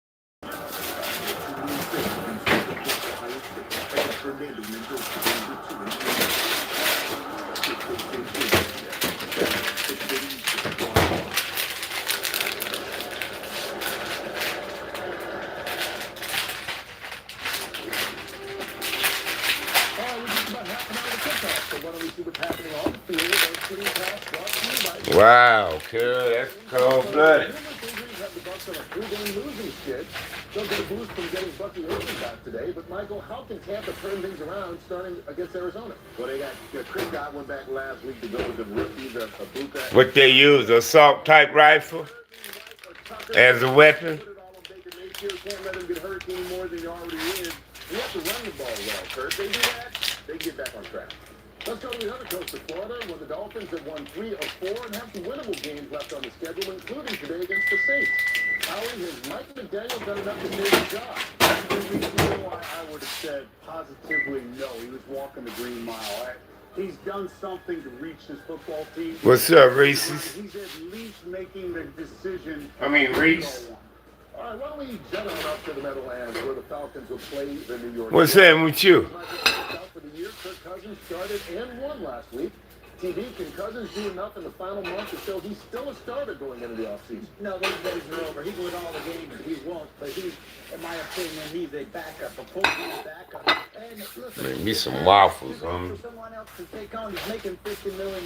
Speaker 1: Wow, cool. That's cold-blooded.
Speaker 3: Pregame losing skid. They'll get a boost from getting Bucky Irving back today. But Michael, how can Tampa turn things around starting against Arizona? Well, they got Chris Godwin back last week to go with the rookie, the Abuka.
Speaker 1: What they use, assault-type rifle as a weapon?
Speaker 3: Can't let him get hurt any more than he already is. You have to run the ball well, Kurt. They do that, they get back on track. Let's go to the other coast of Florida, where the Dolphins have won 3 of 4 and have some winnable games left on the schedule, including today against the Saints. Howie, has Mike McDaniel done enough to save the job?
Speaker 4: The reason why I would have said positively no. He was walking the green mile. He's done something to reach this football team.
Speaker 1: What's up, Reese's?
Speaker 4: He's at least making the decision.
Speaker 1: Reese.
Speaker 3: All right, why don't we jet on up to the Meadowlands, where the Falcons will play the New York
Speaker 1: What's
Speaker 3: Jets.
Speaker 1: happening with you?
Speaker 3: Out for the year, Kirk Cousins started and won last week. TV, can Cousins do enough in the final month to show he's still a starter going into the offseason?
Speaker 5: No, those days are over. He won all the games. He won't. But he's, in my opinion, he's a backup, a full-time backup. And listen,
Speaker 1: Make me some waffles,
Speaker 5: for someone else to take on, he's making $50 million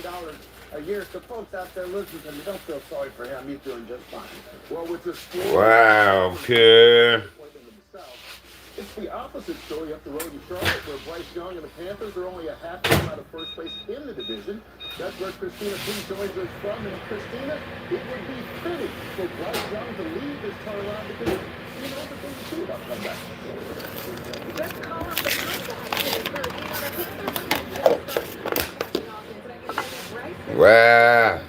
Speaker 5: a year. So folks out there listening to me, don't feel sorry for him. He's doing just fine.
Speaker 3: Well, with the
Speaker 1: Wow, kid.
Speaker 3: it's the opposite story up the road in Charlotte, where Bryce Young and the Panthers are only a half game out of first place in the division. That's where Christina P. joins us from. And Christina, it would be fitting for Bryce Young to lead this turnaround because you know the thing to do about comeback.
Speaker 2: Just call up the contact.
Speaker 1: Wow.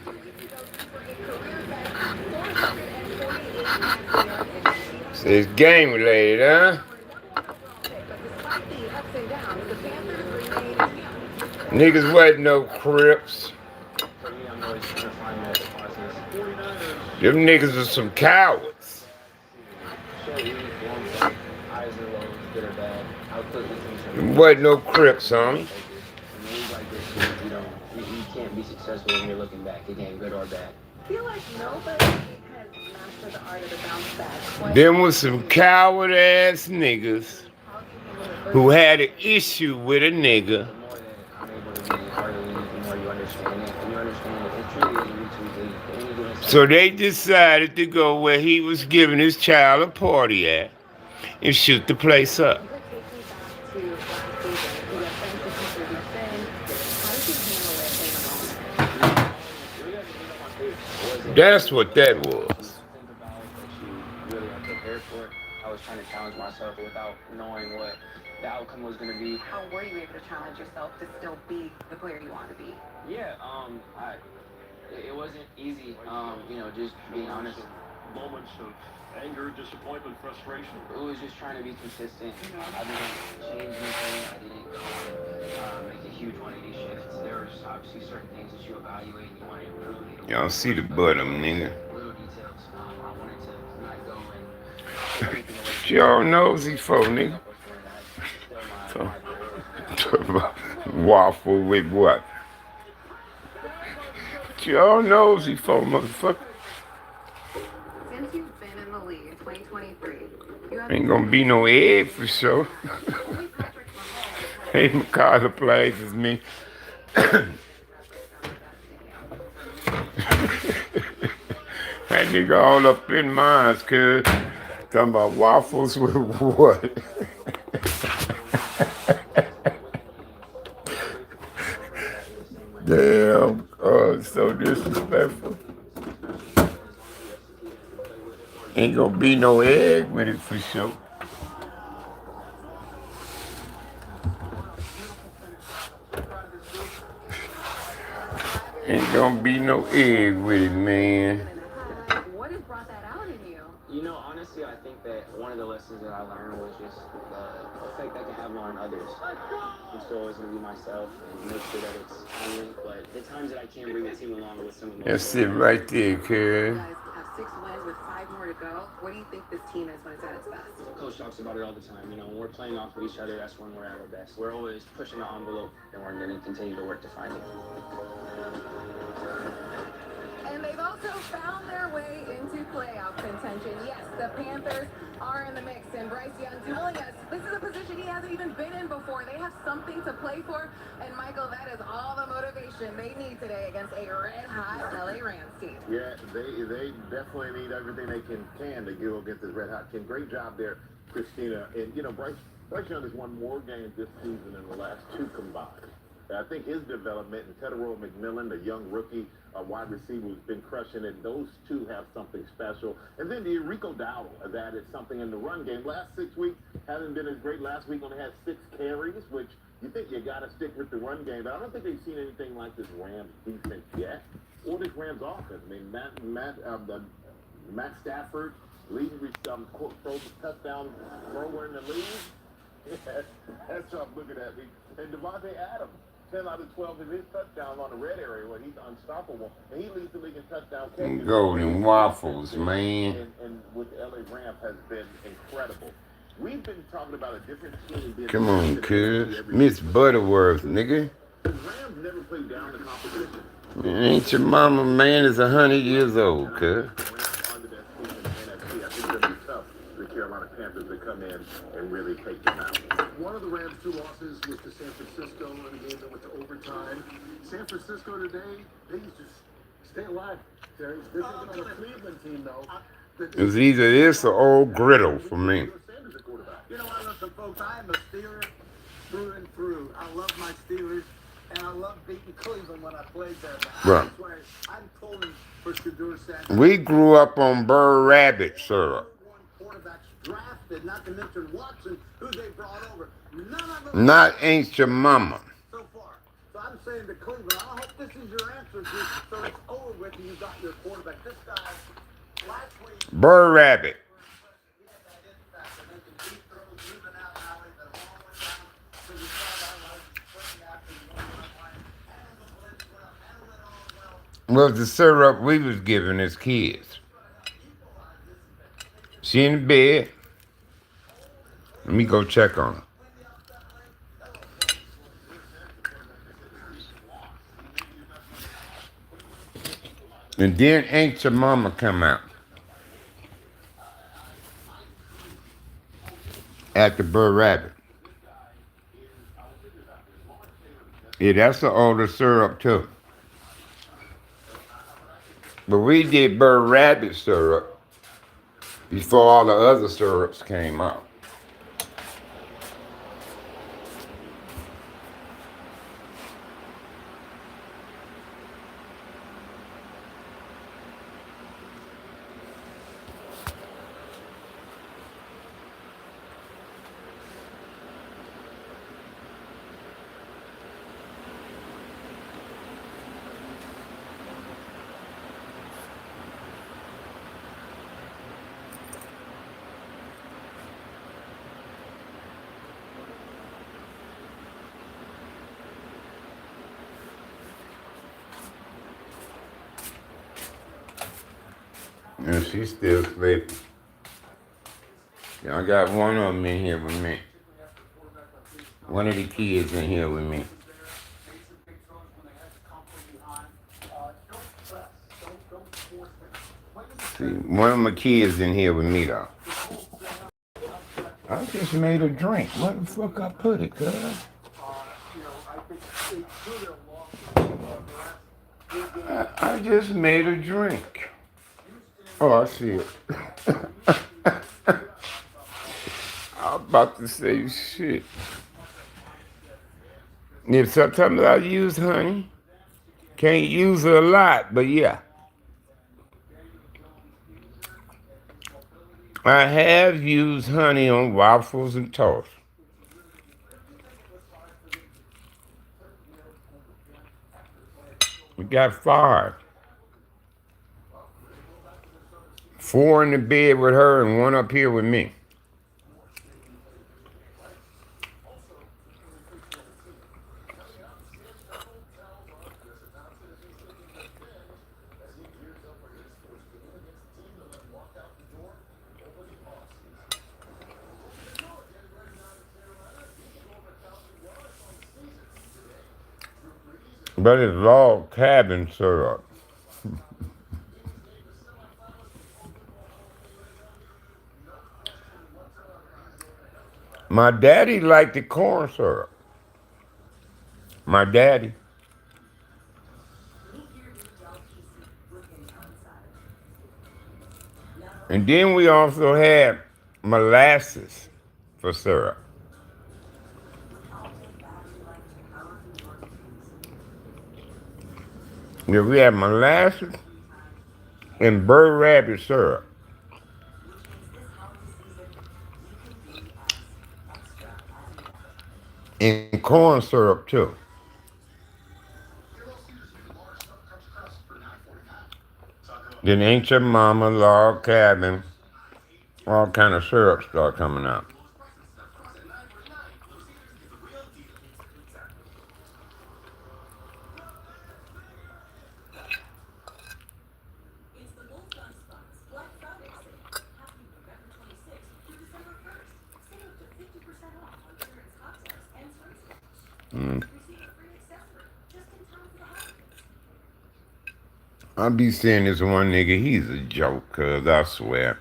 Speaker 1: So it's game related, huh? Niggas wasn't no Crips.
Speaker 3: Yeah, I'm always
Speaker 1: Them niggas are some cowards.
Speaker 7: Short week, long play, highs or lows, good or bad. How quickly things can
Speaker 1: Them
Speaker 7: change.
Speaker 1: wasn't no crips,
Speaker 7: Remain
Speaker 1: homie.
Speaker 7: focused. In a league like this, you can't be successful when you're looking back, again, good or bad.
Speaker 6: I feel like nobody has mastered the art of the bounce back quite
Speaker 1: Them was
Speaker 6: as
Speaker 1: some
Speaker 6: you.
Speaker 1: coward ass niggas
Speaker 6: How do you handle
Speaker 1: who
Speaker 6: adversity?
Speaker 1: had an issue with a nigga.
Speaker 7: The more that I'm able to be a part of the league, the more you understand it. And you understand that it truly is a week-to-week league. Any given
Speaker 1: So
Speaker 7: Sunday,
Speaker 1: they decided to go where he was giving his child a party at and shoot the place up.
Speaker 6: You could take me back to last season. You have fantasy teachers in thin. How did you handle it in the moment?
Speaker 7: you have to think on my face. It wasn't
Speaker 1: That's what that
Speaker 7: something
Speaker 1: was.
Speaker 7: to think about that you really are prepared for. I was trying to challenge myself without knowing what the outcome was going to be.
Speaker 6: How were you able to challenge yourself to still be the player you want to be?
Speaker 7: Yeah, it wasn't easy. Just being honest.
Speaker 8: Moments of anger, disappointment, frustration.
Speaker 7: It was just trying to be consistent. I didn't change anything. I didn't make a huge 180 shift. There were just obviously certain things that you evaluate and you want to improve.
Speaker 1: Y'all see the bottom, nigga.
Speaker 7: Little details. I wanted to not go and take anything away
Speaker 1: What y'all nosy for, nigga?
Speaker 7: Still my
Speaker 1: Waffle with what? What y'all nosy for, motherfucker?
Speaker 6: Since you've been in the league in 2023, you have
Speaker 1: Ain't gonna be no egg for sure.
Speaker 6: only Patrick Mahomes
Speaker 1: Hey, McCarter plays as me. That nigga all up in mine, cuz. Talking about waffles with what? Damn, so disrespectful. Ain't gonna be no egg with it for sure. Ain't gonna be no egg with it, man.
Speaker 6: What has brought that out in you?
Speaker 7: Honestly, I think that one of the lessons that I learned was just the effect I can have on others. I'm still always going to be myself and make sure that it's me. But the times that I can't bring the team along with some of
Speaker 1: That's it right there,
Speaker 6: You
Speaker 1: cuz.
Speaker 6: guys have 6 wins with 5 more to go. What do you think this team is when it's at its best?
Speaker 7: Coach talks about it all the time. When we're playing off of each other, that's when we're at our best. We're always pushing the envelope, and we're going to continue to work to find it.
Speaker 6: And they've also found their way into playoff contention. Yes, the Panthers are in the mix. And Bryce Young telling us this is a position he hasn't even been in before. They have something to play for. And Michael, that is all the motivation they need today against a red-hot LA Rams team.
Speaker 3: Yeah, they definitely need everything they can to go against this red hot team. Great job there, Christina. And Bryce Young has won more games this season than the last 2 combined. I think his development and Tedero McMillan, the young rookie wide receiver who's been crushing it, those 2 have something special. And then the Rico Dowdle has added something in the run game. Last 6 weeks hasn't been as great. Last week only had 6 carries, which you think you got to stick with the run game. But I don't think they've seen anything like this Rams defense yet, or this Rams offense. I mean, Matt Stafford leading touchdown thrower in the league. Yeah, that's what I'm looking at. And Devontae Adams, 10 out of 12 of his touchdowns on the red area where he's unstoppable. And he leads the league in touchdown catches.
Speaker 1: Golden waffles, man.
Speaker 3: And with the LA Rams has been incredible. We've been talking about a different team.
Speaker 1: Come on, cuz. Miss Butterworth, nigga.
Speaker 3: The Rams never played down the competition.
Speaker 1: Man, ain't your mama, man, is 100 years old, cuz.
Speaker 3: The Rams are the best team in the NFC. I think it'll be tough for the Carolina Panthers to come in and really take them out.
Speaker 4: One of the Rams' 2 losses was to San Francisco in a game that went to overtime. San Francisco today, they used to stay alive. They're taking on a Cleveland team, though.
Speaker 1: It's either this or old griddle for me.
Speaker 5: Listen, folks, I am a Steeler through and through. I love my Steelers, and I love beating Cleveland when I played there.
Speaker 1: Right.
Speaker 5: That's why I'm pulling for Shedeur Sanders.
Speaker 1: We grew up on Burr Rabbit syrup.
Speaker 5: Quarterbacks drafted, not to mention Watson, who they brought over. None of them
Speaker 1: Not ain't your mama.
Speaker 5: so far. So I'm saying to Cleveland, I hope this is your answer, so it's over with and you got your quarterback. This guy, last week,
Speaker 1: Burr Rabbit.
Speaker 5: he had that impact of making deep throws, moving out alley, the ball went down to the sideline, pushing after the one-line line, handled the blitz well, handled it all well.
Speaker 1: Was the syrup we was given as kids. She in the bed. Let me go check on her. And then Ain't Your Mama come out after Burr Rabbit. Yeah, that's an older syrup too. But we did Burr Rabbit syrup before all the other syrups came out. And she's still sleeping. I got one of them in here with me. One of the kids in here with me. See, one of my kids in here with me though. I just made a drink. Where the fuck I put it, cuz? I just made a drink. Oh, I see it. I was about to say shit. Yeah, sometimes I use honey. Can't use it a lot, but yeah. I have used honey on waffles and toast. We got 5. 4 in the bed with her and 1 up here with me. But it's log cabin syrup. My daddy liked the corn syrup. My daddy. And then we also had molasses for syrup. Yeah, we had molasses and Burr Rabbit syrup. And corn syrup too. Then Ain't Your Mama, Log Cabin, all kind of syrup start coming out. I be saying this one nigga, he's a joke, cuz I swear.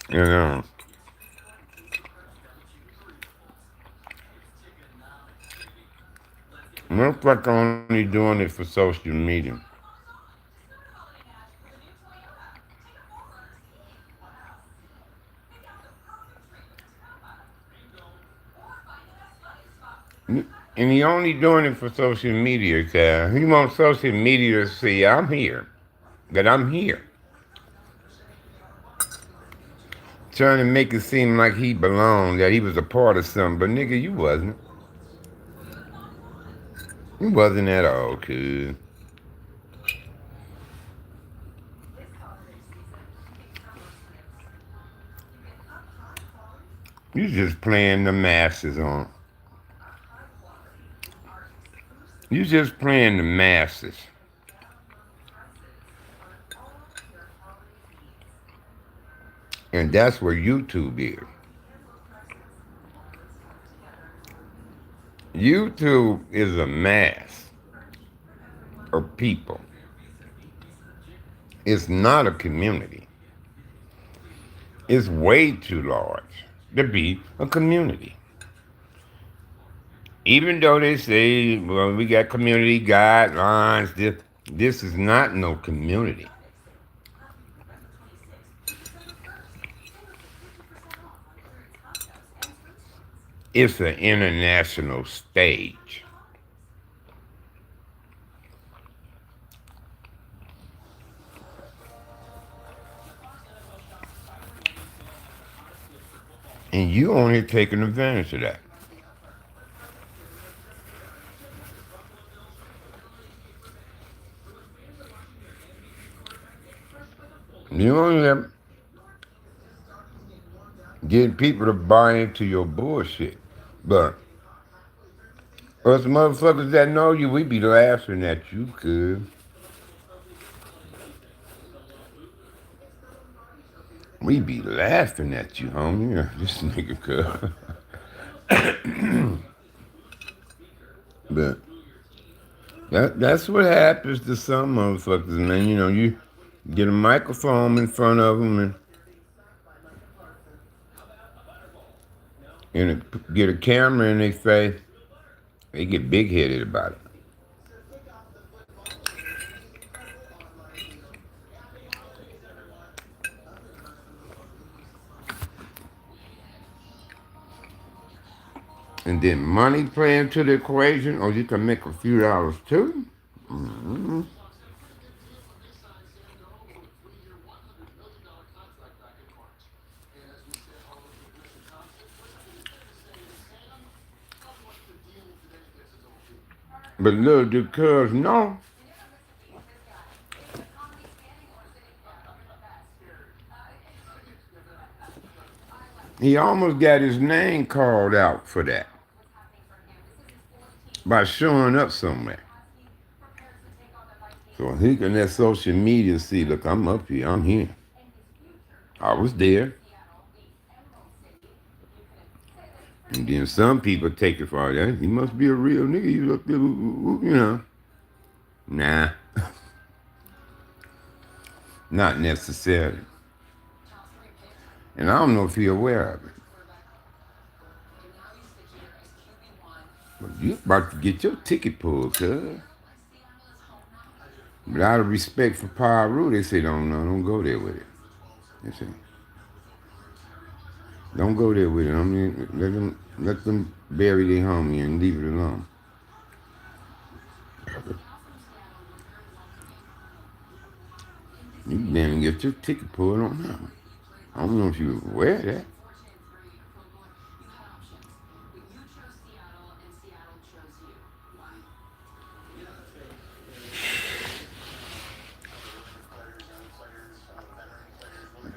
Speaker 1: You know. Motherfucker only doing it for social media. And he only doing it for social media, cuz he wants social media to see I'm here. That I'm here. Trying to make it seem like he belonged, that he was a part of something. But nigga, you wasn't. You wasn't at all, cuz. You just playing the masses on. You just playing the masses. And that's where YouTube is. YouTube is a mass of people. It's not a community. It's way too large to be a community. Even though they say, well, we got community guidelines, this is not no community. It's an international stage. And you only taking advantage of that. You only have getting people to buy into your bullshit. But us motherfuckers that know you, we be laughing at you, cuz. We be laughing at you, homie. This nigga, cuz. But that's what happens to some motherfuckers, man. You know, you get a microphone in front of them and get a camera in their face, they get big-headed about it. And then money play into the equation, or you can make a few dollars too. Mm-hmm. But little do cuz know, he almost got his name called out for that by showing up somewhere. So he can let social media see, look, I'm up here, I'm here. I was there. And then some people take it for that. He must be a real nigga. You up there, you know. Nah. Not necessarily. And I don't know if he's aware of it. But you about to get your ticket pulled, cuz. But out of respect for Pyru, they say, don't go there with it. They say, don't go there with it. I mean, let them bury their homie and leave it alone. You didn't get your ticket pulled on that one. I don't know if you were aware of that.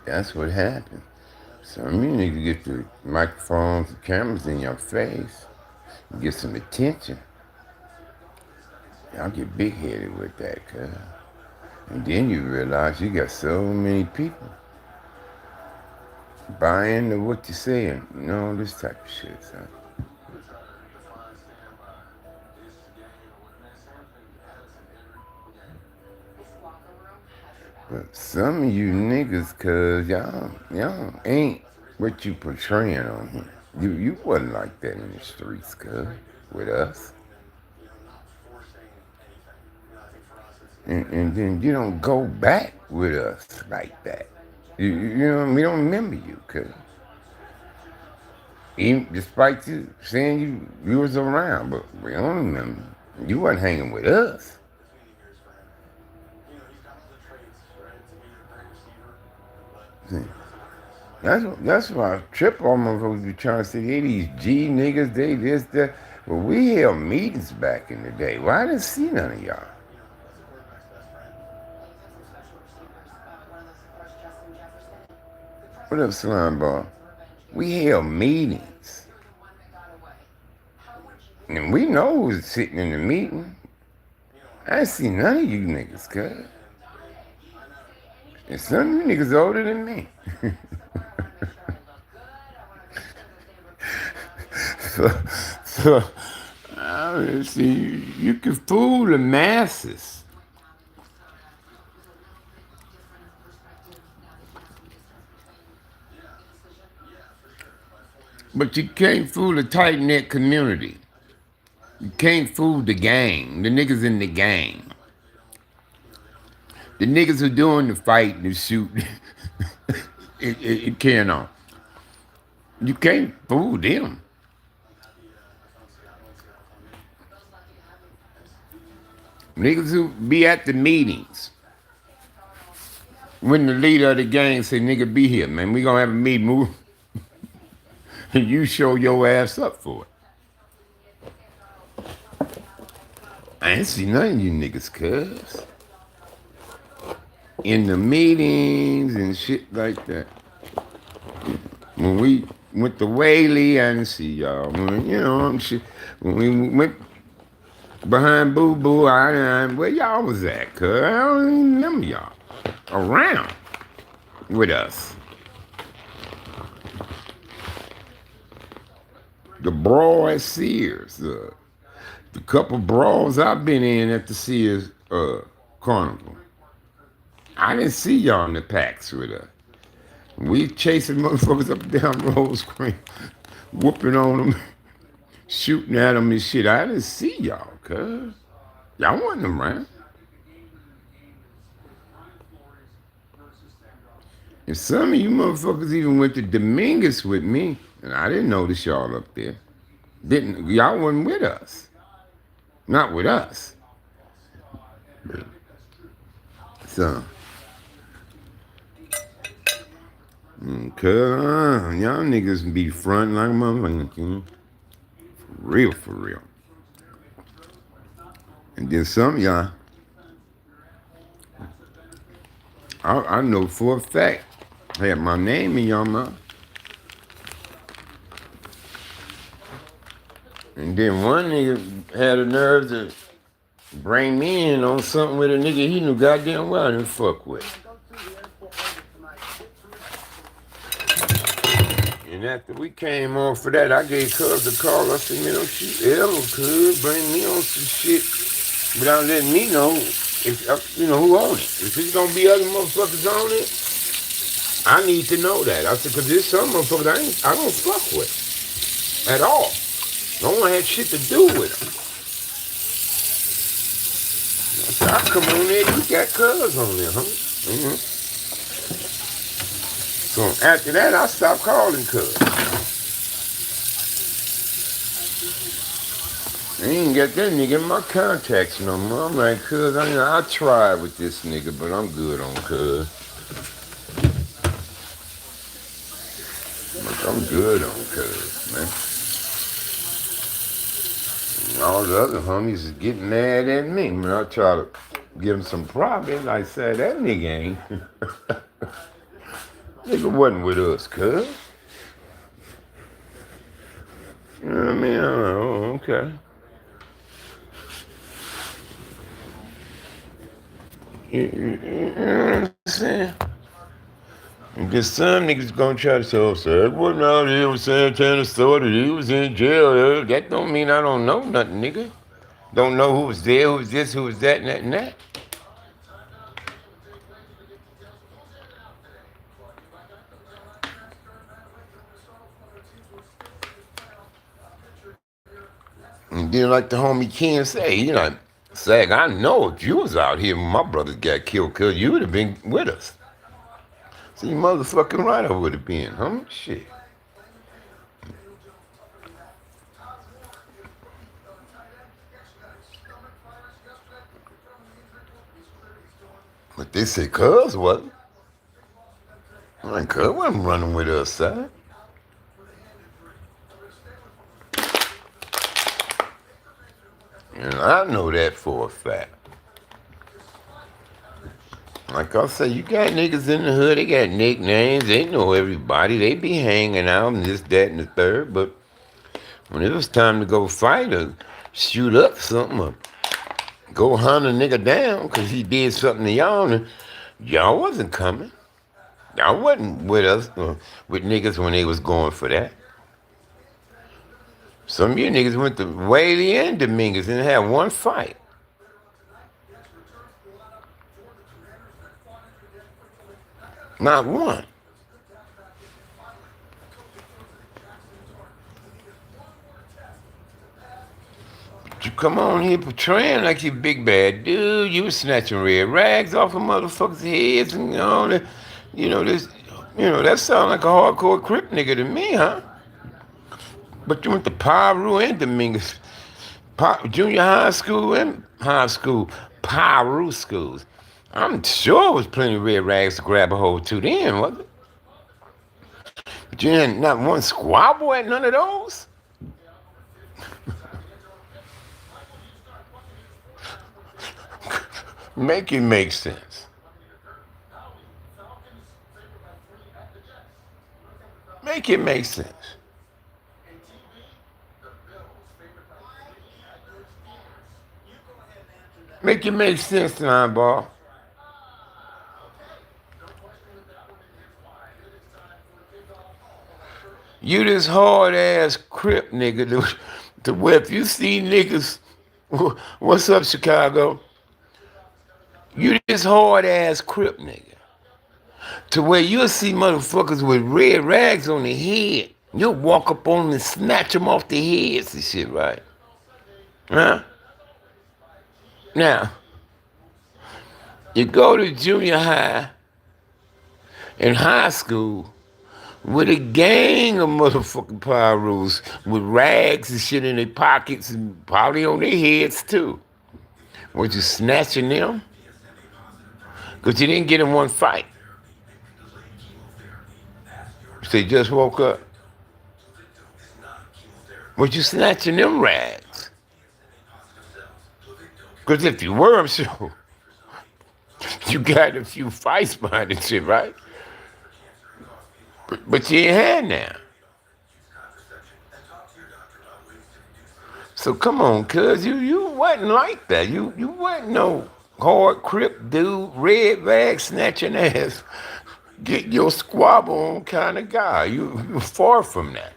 Speaker 1: That's what happened. So you need to get the microphones, the cameras in your face, and get some attention. Y'all get big-headed with that, cuz. And then you realize you got so many people buying into what you're saying. You know, this type of shit, son. But some of you niggas, cuz y'all ain't what you portraying on here. You wasn't like that in the streets, cuz, with us. And then you don't go back with us like that. You know, we don't remember you, cuz. Even despite you saying you was around, but we don't remember. You wasn't hanging with us. See, that's why I trip on motherfuckers be trying to say, hey, these G niggas, they this, that. Well, we held meetings back in the day. Well, I didn't see none of y'all. What up, Slime Ball? We held meetings. And we know who's sitting in the meeting. I ain't see none of you niggas, cuz. And some of you niggas older than me. so see, you can fool the masses. But you can't fool a tight-knit community. You can't fool the gang, the niggas in the gang. The niggas who doing the fight and the shoot, it carrying on. You can't fool them. Niggas who be at the meetings. When the leader of the gang say, nigga, be here, man. We gonna have a meeting, move. And you show your ass up for it. I ain't see none of you niggas, cuz. In the meetings and shit like that. When we went to Whaley, I didn't see y'all. When we went behind Boo Boo, where y'all was at, cuz? I don't even remember y'all around with us. The brawl at Sears, the couple brawls I've been in at the Sears Carnival. I didn't see y'all in the packs with us. We chasing motherfuckers up and down Rose Creek, whooping on them, shooting at them and shit. I didn't see y'all, cuz. Y'all wasn't around. And some of you motherfuckers even went to Dominguez with me, and I didn't notice y'all up there. Y'all wasn't with us. Not with us. So, y'all niggas be fronting like a motherfucker. For real. And then some of y'all, I know for a fact, had my name in y'all mouth. And then one nigga had the nerve to bring me in on something with a nigga he knew goddamn well I didn't fuck with. And after we came off of that, I gave Cuz a call. I said, man, don't shoot ever could bring me on some shit without letting me know if who on it. If there's gonna be other motherfuckers on it, I need to know that. I said, cause there's some motherfuckers I don't fuck with at all. Don't want to have shit to do with them. I said, I come on there, you got Cuz on there, huh? Mm-hmm. So after that, I stopped calling Cuz. I ain't got that nigga in my contacts no more. I'm like, Cuz, I tried with this nigga, but I'm good on Cuz. I'm good on Cuz, man. And all the other homies is getting mad at me. When I try to give them some problems, I say, that nigga ain't. Nigga wasn't with us, Cuz. You know what I mean? I'm like, oh, okay. You know what I'm saying? And then some niggas gonna try to say, oh, sir, it wasn't out here with Santana Store that he was in jail. That don't mean I don't know nothing, nigga. Don't know who was there, who was this, who was that, and that, and that. And then like the homie Ken say, Sag, I know if you was out here when my brothers got killed, cuz you would have been with us. So you motherfucking right I would have been, homie. Shit. But they say Cuz wasn't. I'm like, Cuz wasn't running with us, son. And I know that for a fact. Like I say, you got niggas in the hood, they got nicknames, they know everybody, they be hanging out and this, that, and the third, but when it was time to go fight or shoot up something or go hunt a nigga down because he did something to y'all, and y'all wasn't coming. Y'all wasn't with us, with niggas when they was going for that. Some of you niggas went to Whaley and Dominguez and had one fight. Not one. You come on here portraying like you big bad dude. You was snatching red rags off of motherfuckers' heads and all that. This. That sound like a hardcore Crip nigga to me, huh? But you went to Piru and Dominguez, junior high school and high school, Piru schools. I'm sure it was plenty of red rags to grab a hold to then, wasn't it? But you ain't not one squabble at none of those? Make it make sense. Make it make sense. Make it make sense, Lineball. You this hard ass Crip nigga to where if you see niggas, what's up, Chicago? You this hard ass Crip nigga to where you'll see motherfuckers with red rags on their head. You'll walk up on them and snatch them off their heads and shit, right? Huh? Now, you go to junior high and high school with a gang of motherfucking Pirus with rags and shit in their pockets and probably on their heads too. Was you snatching them? Because you didn't get in one fight. So you just woke up. Was you snatching them rags? Because if you were, I'm sure you got a few fights behind it shit, right? But you ain't had now. So come on, cuz you wasn't like that. You wasn't no hard Crip dude, red rag snatching ass, get your squabble on kind of guy. You far from that.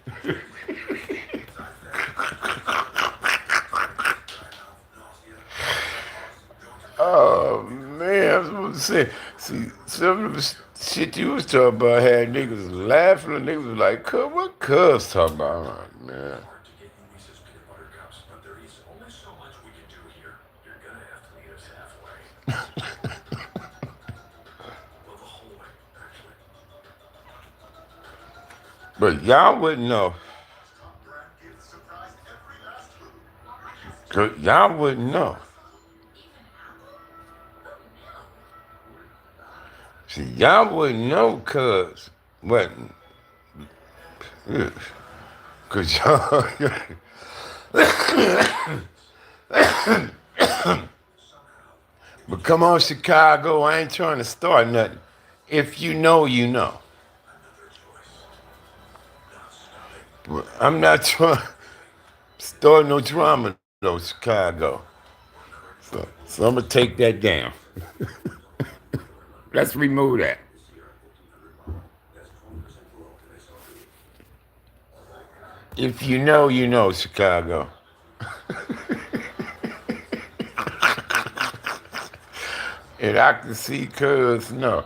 Speaker 1: Oh man, I was supposed to say, see, some of the shit you was talking about had niggas laughing and niggas was like, "Cuz, what cuz talking about?" I'm like, man. But y'all wouldn't know. 'Cause y'all wouldn't know. See, y'all wouldn't know, cuz what? Cause y'all. But come on, Chicago, I ain't trying to start nothing. If you know, you know. But I'm not trying to start no drama, though, Chicago. So I'm gonna take that down. Let's remove that. If you know, Chicago. And I can see cuz no.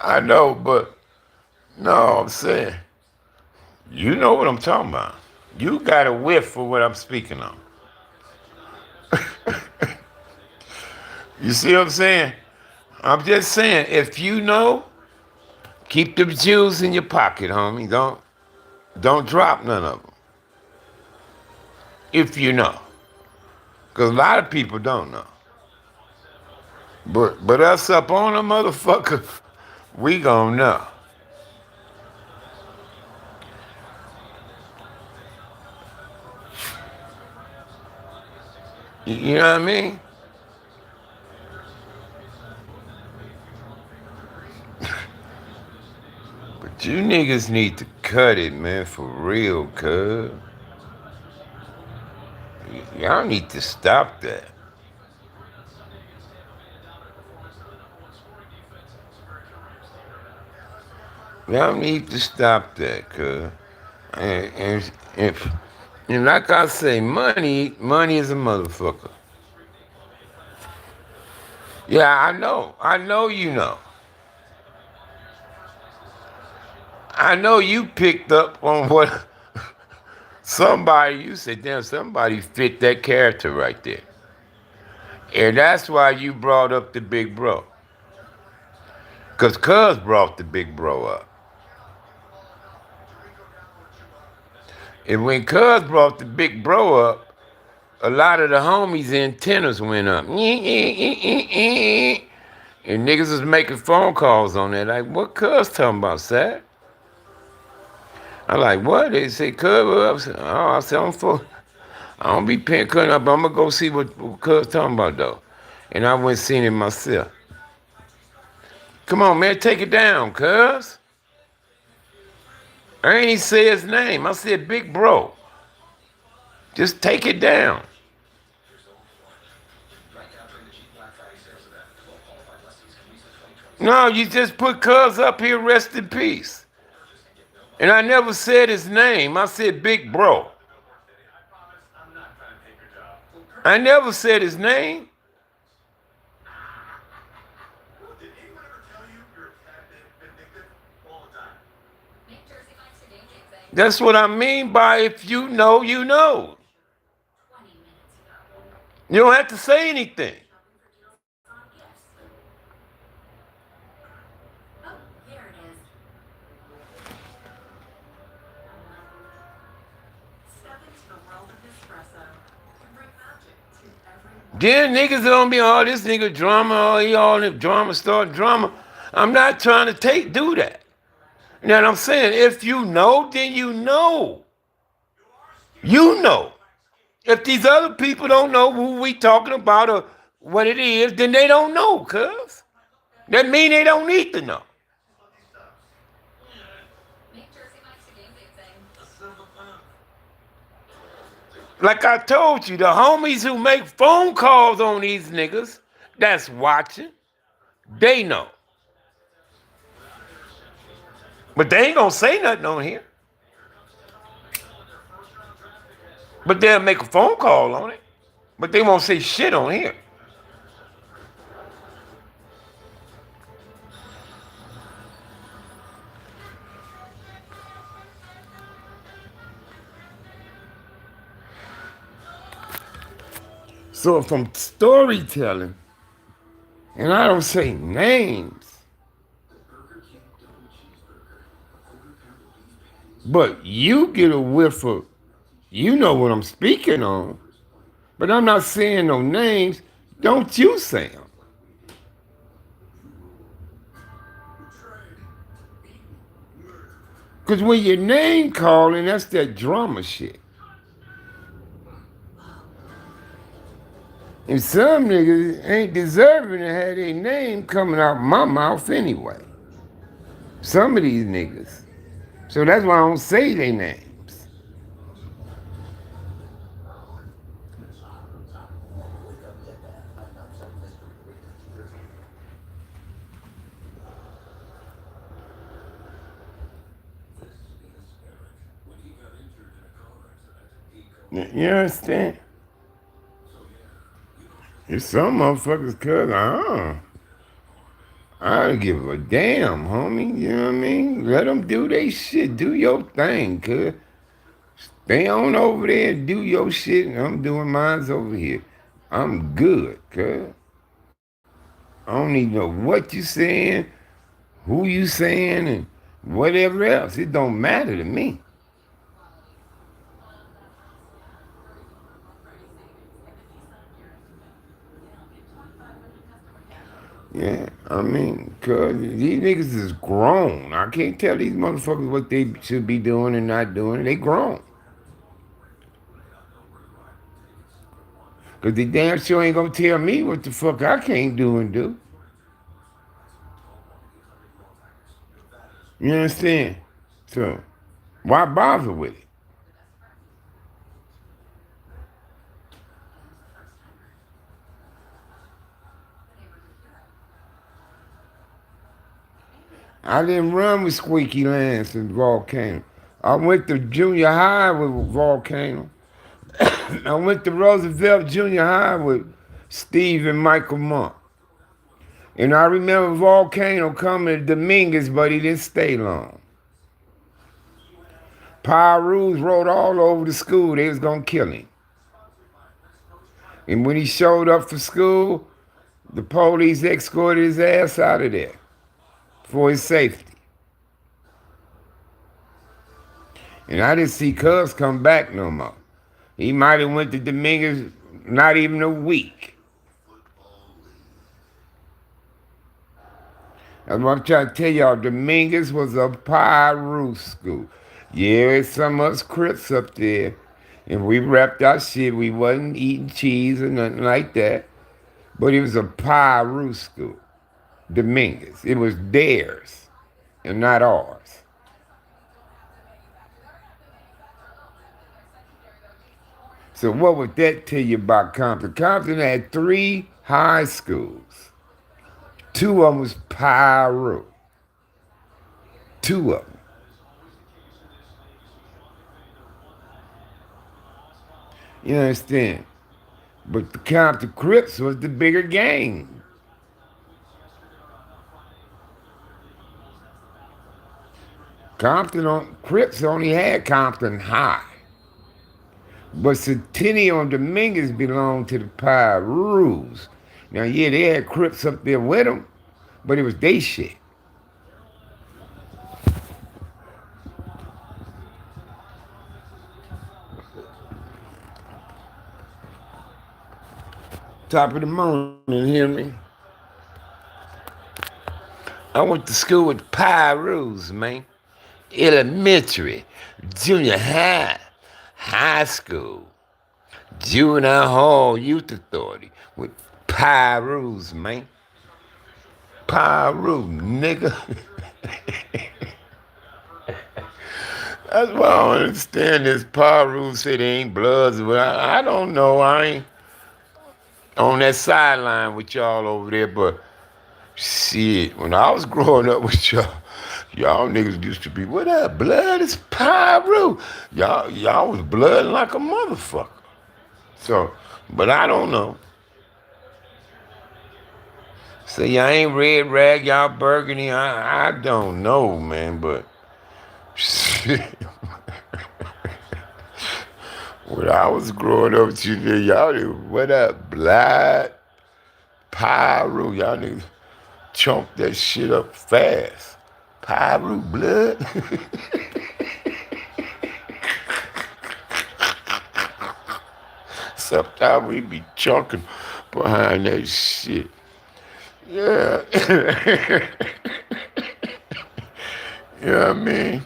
Speaker 1: I know, but no, I'm saying, you know what I'm talking about. You got a whiff for what I'm speaking on. You see what I'm saying? I'm just saying, if you know, keep the jewels in your pocket, homie. Don't drop none of them. If you know. Because a lot of people don't know. But us up on a motherfucker, we gon' know. You know what I mean? But you niggas need to cut it, man, for real, cuz. Y'all need to stop that. Y'all need to stop that, cuz. And like I say, money is a motherfucker. Yeah, I know. I know you know. I know you picked up on what somebody, you said, damn, somebody fit that character right there. And that's why you brought up the big bro. Because Cuz brought the big bro up. And when Cuz brought the big bro up, a lot of the homies' antennas went up. And niggas was making phone calls on that. Like, what Cuz talking about, Sat? I'm like, what? They say Cuz up. Oh, I said, I don't be paying Cuz up, but I'm going to go see what Cuz talking about, though. And I went and seen it myself. Come on, man, take it down, Cuz. I ain't even say his name. I said, big bro. Just take it down. No, you just put Cuz up here, rest in peace. And I never said his name. I said big bro. I never said his name. That's what I mean by if you know, you know. You don't have to say anything. Then niggas don't be all this nigga drama, all the drama, start drama. I'm not trying to do that. You know what I'm saying? If you know, then you know. You know. If these other people don't know who we talking about or what it is, then they don't know, cuz. That mean they don't need to know. Like I told you, the homies who make phone calls on these niggas that's watching, they know. But they ain't gonna say nothing on here. But they'll make a phone call on it. But they won't say shit on here. So from storytelling, and I don't say names, but you get a whiff of, you know what I'm speaking on, but I'm not saying no names. Don't you say them. Because when your name calling, that's that drama shit. And some niggas ain't deserving to have their name coming out my mouth anyway. Some of these niggas. So that's why I don't say their names. You understand? If some motherfuckers cuz, I don't give a damn, homie. You know what I mean? Let them do their shit. Do your thing, cuz. Stay on over there and do your shit, and I'm doing mine over here. I'm good, cuz. I don't need to know what you saying, who you saying, and whatever else. It don't matter to me. Yeah, I mean, cuz these niggas is grown. I can't tell these motherfuckers what they should be doing and not doing. They grown. Because they damn sure ain't gonna tell me what the fuck I can't do and do. You understand? So, why bother with it? I didn't run with Squeaky Lance and Volcano. I went to junior high with Volcano. I went to Roosevelt Junior High with Steve and Michael Monk. And I remember Volcano coming to Dominguez, but he didn't stay long. Pyrus wrote all over the school they was going to kill him. And when he showed up for school, the police escorted his ass out of there for his safety. And I didn't see Cuz come back no more. He might have went to Dominguez not even a week. That's what I'm trying to tell y'all. Dominguez was a Pyru school. Yeah, there's some of us Crips up there. And we wrapped our shit. We wasn't eating cheese or nothing like that. But it was a Pyru school. Dominguez. It was theirs and not ours. So what would that tell you about Compton? Compton had 3 high schools. 2 of them was Pyru. 2 of them. You understand? But the Compton Crips was the bigger gang. Crips only had Compton High. But Centennial and Dominguez belonged to the Pyrus. Now, yeah, they had Crips up there with them, but it was they shit. Top of the morning, hear me? I went to school with Pyrus, man. Elementary, junior high, high school, juvenile hall, youth authority with Pyrus, man. Pyru, nigga. That's why I don't understand this Pyru say they ain't bloods. But I don't know. I ain't on that sideline with y'all over there, but shit, when I was growing up with y'all niggas used to be, what up, blood? It's Pyru. Y'all was blooding like a motherfucker. So, but I don't know. So y'all ain't red rag, y'all burgundy. I don't know, man, but shit. When I was growing up, y'all niggas, what up, blood? Pyru, y'all niggas chunk that shit up fast. Pyru, blood. Sometimes we be chunking behind that shit. Yeah. You know what I mean?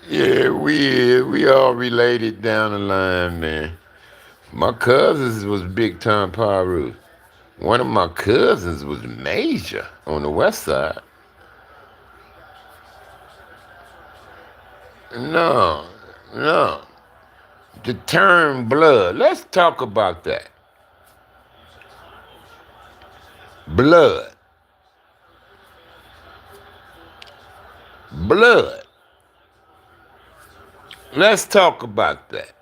Speaker 1: Yeah, we all related down the line, man. My cousins was big time Pyru. One of my cousins was major on the west side. No. The term blood. Let's talk about that. Blood. Let's talk about that.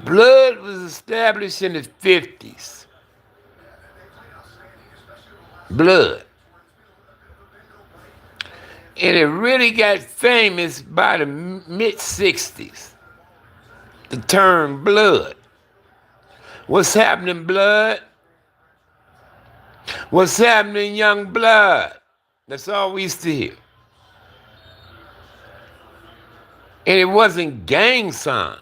Speaker 1: Blood was established in the 50s. Blood. And it really got famous by the mid-60s. The term blood. What's happening, blood? What's happening, young blood? That's all we used to hear. And it wasn't gang signs.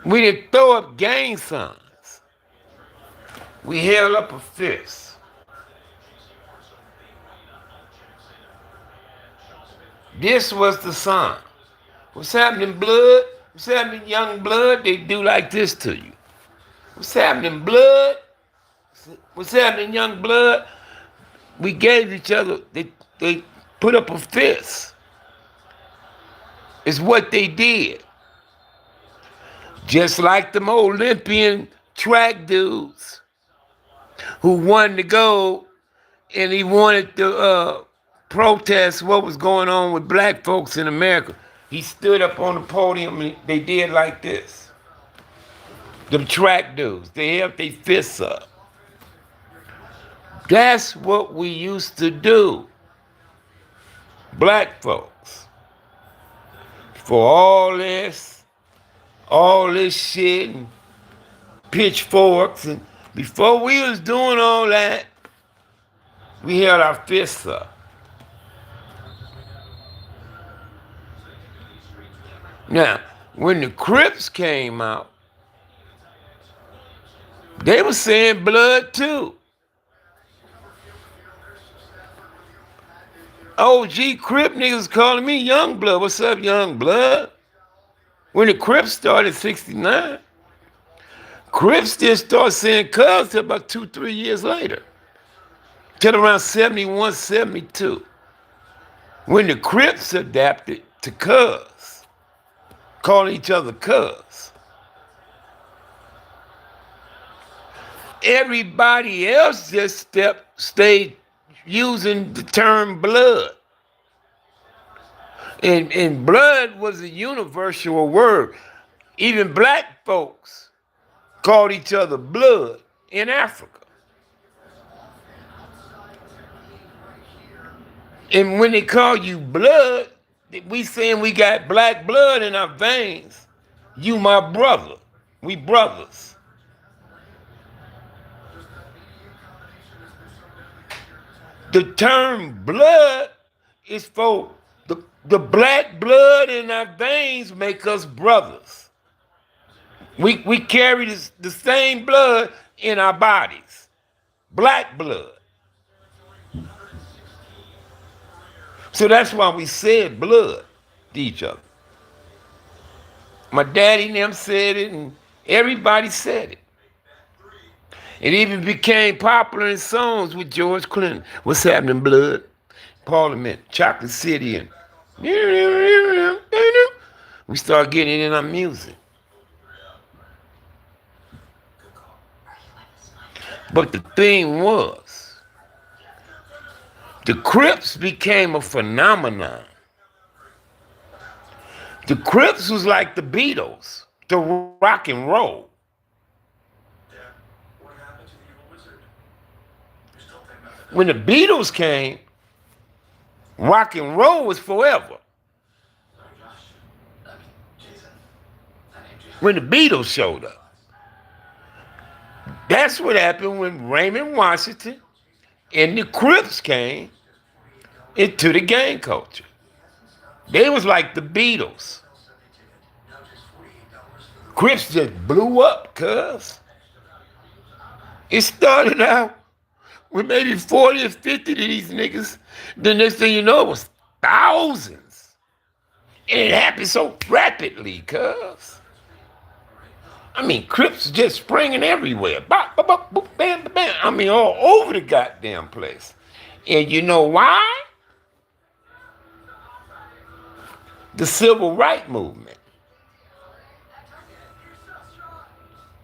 Speaker 1: We didn't throw up gang signs. We held up a fist. This was the sign. What's happening, blood? What's happening, young blood? They do like this to you. What's happening, blood? What's happening, young blood? We gave each other, they put up a fist. It's what they did. Just like them Olympian track dudes who won the gold, and he wanted to protest what was going on with black folks in America. He stood up on the podium and they did like this. Them track dudes, they held their fists up. That's what we used to do, black folks. For all this shit and pitchforks, and before we was doing all that, we held our fists up. Now, when the Crips came out, they were saying blood too. OG Crip niggas calling me Young Blood. What's up, Young Blood? When the Crips started in 69, Crips didn't start saying cuz till about 2-3 years later. Till around 71, 72. When the Crips adapted to cuz, calling each other cuz. Everybody else just stayed using the term blood. And blood was a universal word. Even black folks called each other blood in Africa. And when they call you blood, we saying we got black blood in our veins. You my brother. We brothers. The term blood is for the black blood in our veins make us brothers. We carry the same blood in our bodies. Black blood. So that's why we said blood to each other. My daddy and them said it, and everybody said it. It even became popular in songs with George Clinton. What's happening, blood? Parliament, Chocolate City, and we start getting it in our music. But the thing was, the Crips became a phenomenon. The Crips was like the Beatles, the rock and roll. When the Beatles came, rock and roll was forever. When the Beatles showed up. That's what happened when Raymond Washington and the Crips came into the gang culture. They was like the Beatles. Crips just blew up, cuz. It started out with maybe 40 or 50 of these niggas. The next thing you know, it was thousands. And it happened so rapidly, cuz. I mean, Crips just springing everywhere. Bop, bop, bop, boop, bam, bam, bam. I mean, all over the goddamn place. And you know why? The civil rights movement.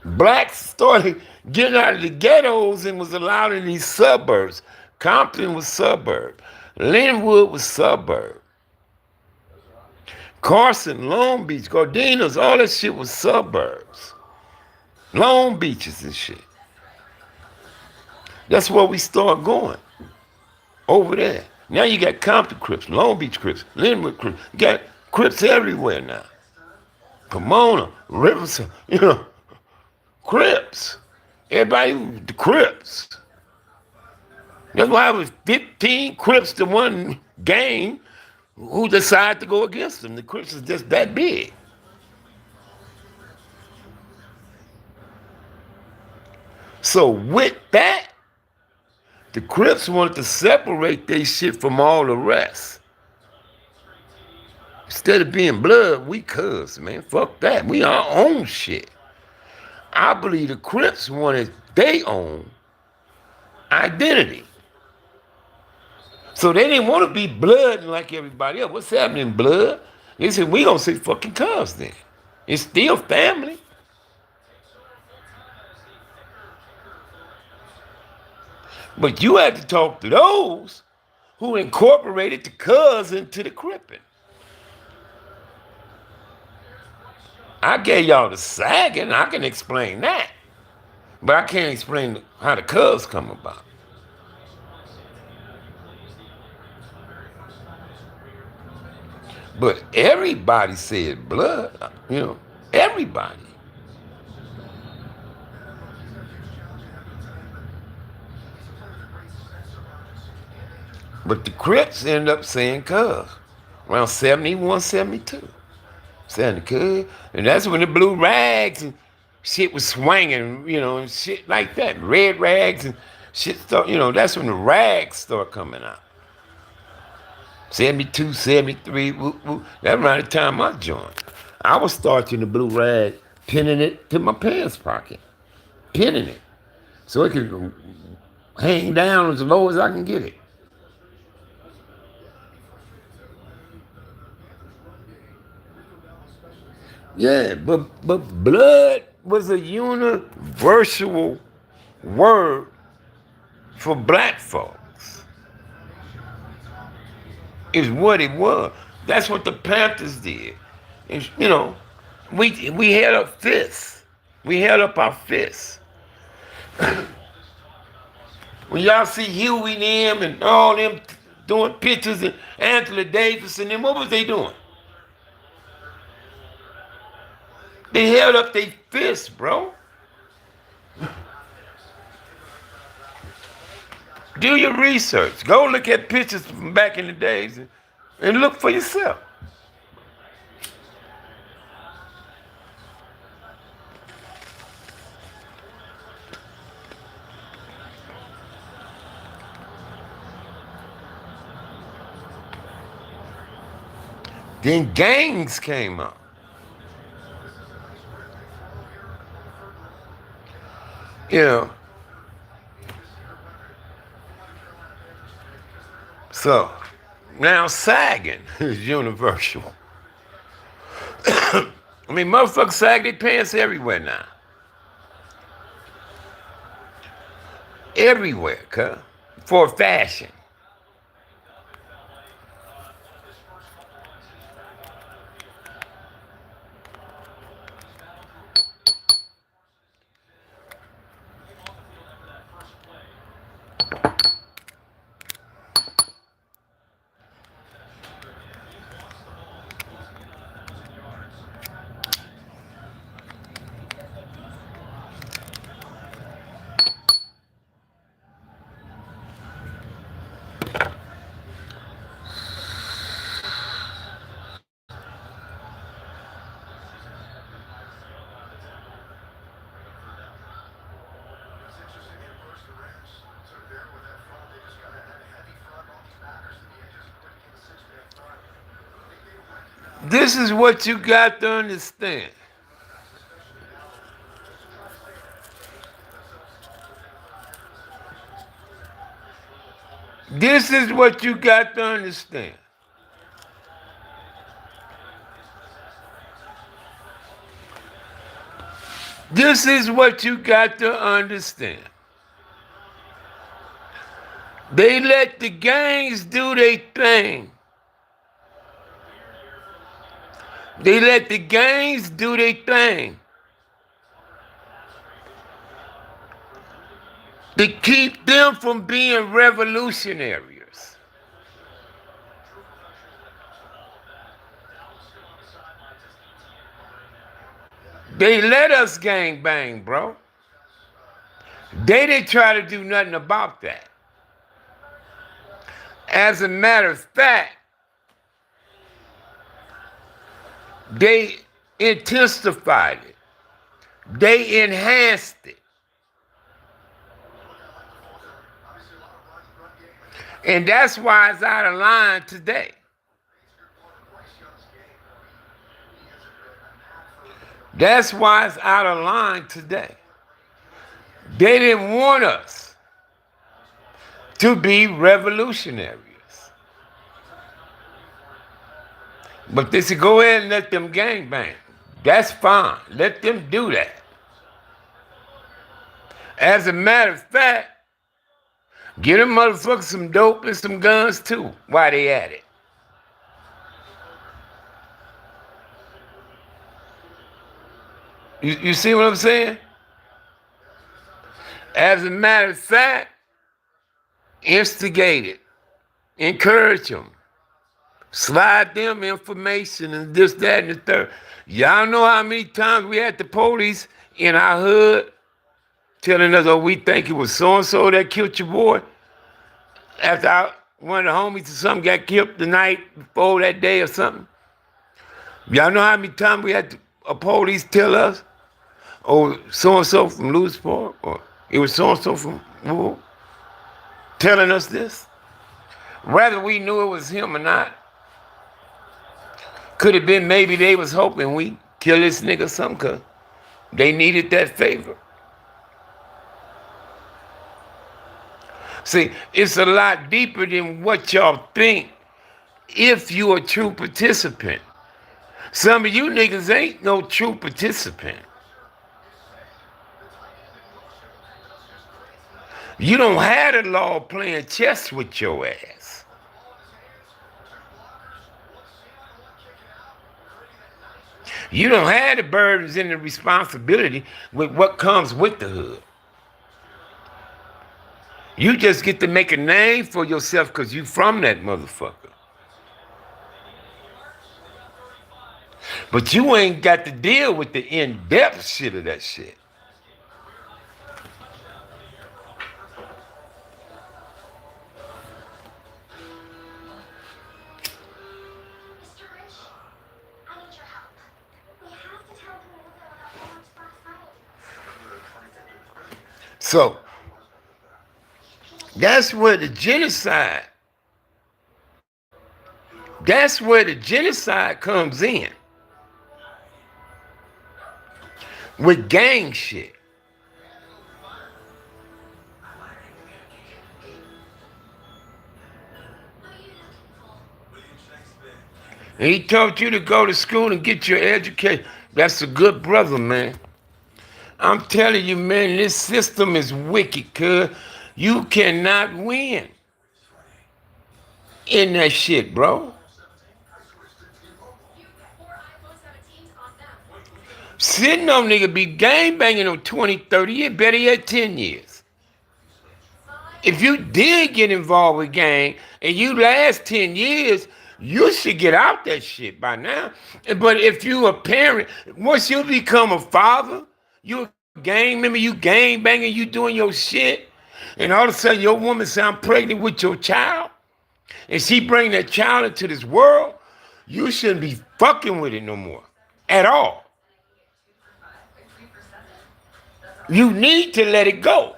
Speaker 1: Blacks started getting out of the ghettos and was allowed in these suburbs. Compton was suburb. Linwood was suburb. Carson, Long Beach, Cardenas, all that shit was suburbs. Long Beaches and shit. That's where we start going. Over there. Now you got Compton Crips, Long Beach Crips, Linwood Crips. You got Crips everywhere now. Pomona, Riverside, Crips. Everybody, the Crips. That's why it was 15 Crips to one gang who decided to go against them. The Crips is just that big. So with that, the Crips wanted to separate their shit from all the rest. Instead of being blood, we cuz, man. Fuck that. We our own shit. I believe the Crips wanted their own identity. So they didn't want to be blood like everybody else. What's happening, blood? They said, we gonna say fucking Cubs then. It's still family. But you had to talk to those who incorporated the Cubs into the Crippin'. I gave y'all the sagging, I can explain that. But I can't explain how the Cubs come about. But everybody said blood, everybody. But the Crips end up saying Cubs around 71, 72. Saying the Cubs. And that's when the blue rags and shit was swinging, and shit like that. Red rags and shit start, that's when the rags start coming out. 72, 73, that around the time I joined. I was starching the blue rag, pinning it to my pants pocket. Pinning it. So it could hang down as low as I can get it. Yeah, but blood was a universal word for black folks. Is what it was. That's what the Panthers did. And, we held up fists. We held up our fists. When y'all see Huey and them and all them doing pictures and Anthony Davis and them, what was they doing? They held up their fists, bro. Do your research. Go look at pictures from back in the days and look for yourself. Then gangs came up. So now sagging is universal. I mean, motherfuckers sag their pants everywhere now. Everywhere, cuz. For fashion. This is what you got to understand. This is what you got to understand. This is what you got to understand. They let the gangs do their thing. They let the gangs do their thing to keep them from being revolutionaries. They let us gang bang, bro. They didn't try to do nothing about that. As a matter of fact, they intensified it. They enhanced it. And that's why it's out of line today. That's why it's out of line today. They didn't want us to be revolutionaries. But they said, go ahead and let them gangbang. That's fine. Let them do that. As a matter of fact, get them motherfuckers some dope and some guns too while they at it. You see what I'm saying? As a matter of fact, instigate it. Encourage them. Slide them information and this, that, and the third. Y'all know how many times we had the police in our hood telling us, oh, we think it was so-and-so that killed your boy? After one of the homies or something got killed the night before that day or something? Y'all know how many times we had a police tell us, oh, so-and-so from Lewisburg, or it was so-and-so from Wool, telling us this? Whether we knew it was him or not. Could have been maybe they was hoping we kill this nigga or something, cause they needed that favor. See, it's a lot deeper than what y'all think if you a true participant. Some of you niggas ain't no true participant. You don't have the law playing chess with your ass. You don't have the burdens and the responsibility with what comes with the hood. You just get to make a name for yourself because you from that motherfucker. But you ain't got to deal with the in-depth shit of that shit. So, that's where the genocide comes in. With gang shit. And he told you to go to school and get your education. That's a good brother, man. I'm telling you, man, this system is wicked, cuz you cannot win in that shit, bro. Sitting on nigga be gang banging on 20, 30 years, better yet 10 years. If you did get involved with gang and you last 10 years, you should get out that shit by now. But if you a parent, once you become a father, you a gang member, you gang banging, you doing your shit, and all of a sudden your woman say, I'm pregnant with your child, and she bring that child into this world, you shouldn't be fucking with it no more. At all. You need to let it go.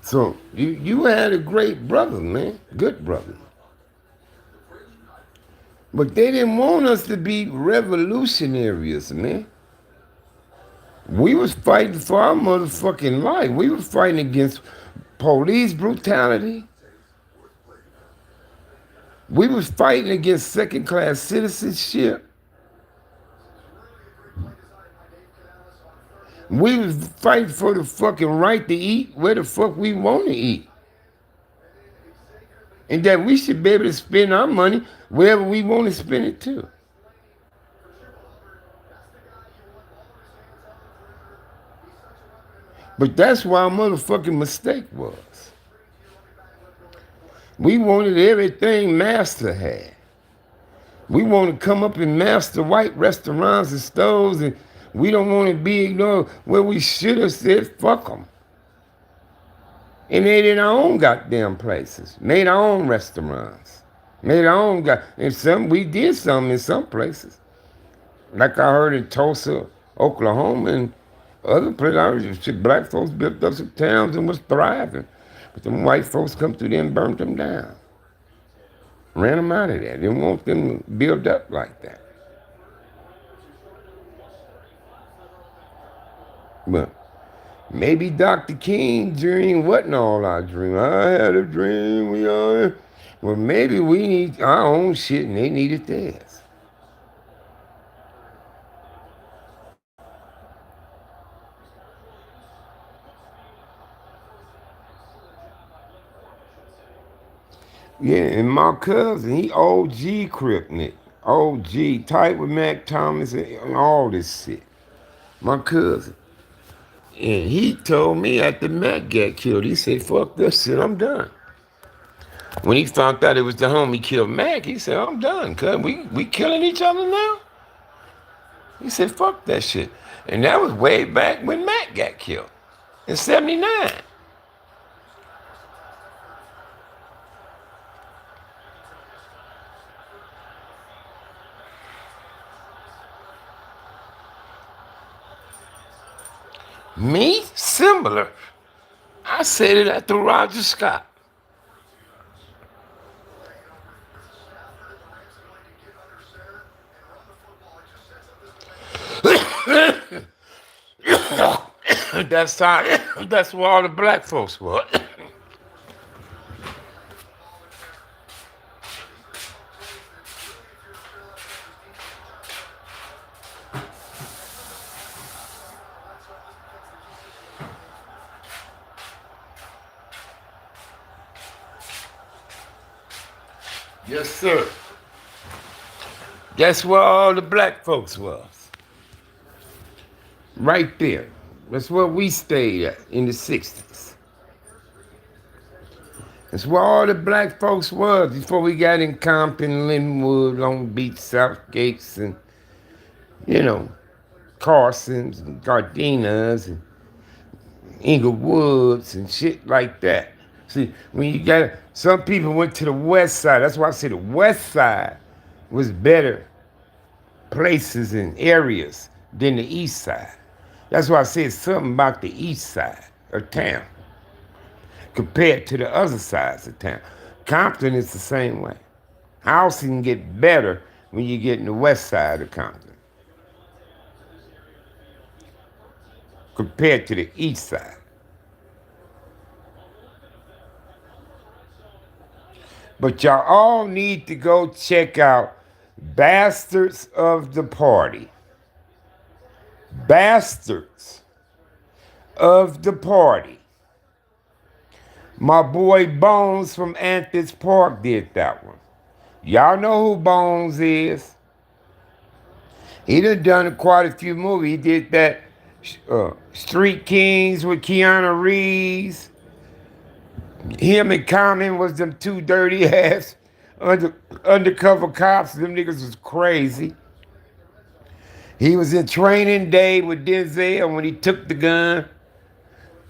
Speaker 1: So you had a great brother, man. Good brother. But they didn't want us to be revolutionaries, man. We was fighting for our motherfucking life. We was fighting against police brutality. We was fighting against second-class citizenship. We was fighting for the fucking right to eat where the fuck we want to eat. And that we should be able to spend our money wherever we want to spend it to. But that's why our motherfucking mistake was. We wanted everything Master had. We want to come up and master white restaurants and stores, and we don't want to be ignored where we should have said, fuck them. And made in our own goddamn places. Made our own restaurants. Made our own, and we did some in some places. Like I heard in Tulsa, Oklahoma and other places, shit, black folks built up some towns and was thriving. But them white folks come through there and burnt them down. Ran them out of there. Didn't want them to build up like that. But maybe Dr. King's dream wasn't all our dream. I had a dream, we are. Well, maybe we need our own shit and they needed theirs. Yeah, and my cousin, he OG Cripnik. OG, tight with Mac Thomas and all this shit. My cousin. And he told me after Mac got killed, he said, fuck this shit, I'm done. When he found out it was the homie killed Mac, he said, I'm done, cuz we killing each other now? He said, fuck that shit. And that was way back when Mac got killed, in 79. Me? Similar. I said it after Roger Scott. That's where all the black folks were. Yes, sir. That's where all the black folks was. Right there. That's where we stayed at in the 60s. That's where all the black folks was before we got in Compton, Linwood, Long Beach, Southgates, and, Carsons and Gardinas and Inglewoods and shit like that. See, when you got some people went to the west side. That's why I say the west side was better places and areas than the east side. That's why I said something about the east side of town compared to the other sides of town. Compton is the same way. Housing get better when you get in the west side of Compton compared to the east side. But y'all all need to go check out Bastards of the Party. Bastards of the Party. My boy Bones from Anthony's Park did that one. Y'all know who Bones is. He done quite a few movies. He did that Street Kings with Keanu Reeves. Him and Common was them two dirty ass undercover cops. Them niggas was crazy. He was in Training Day with Denzel when he took the gun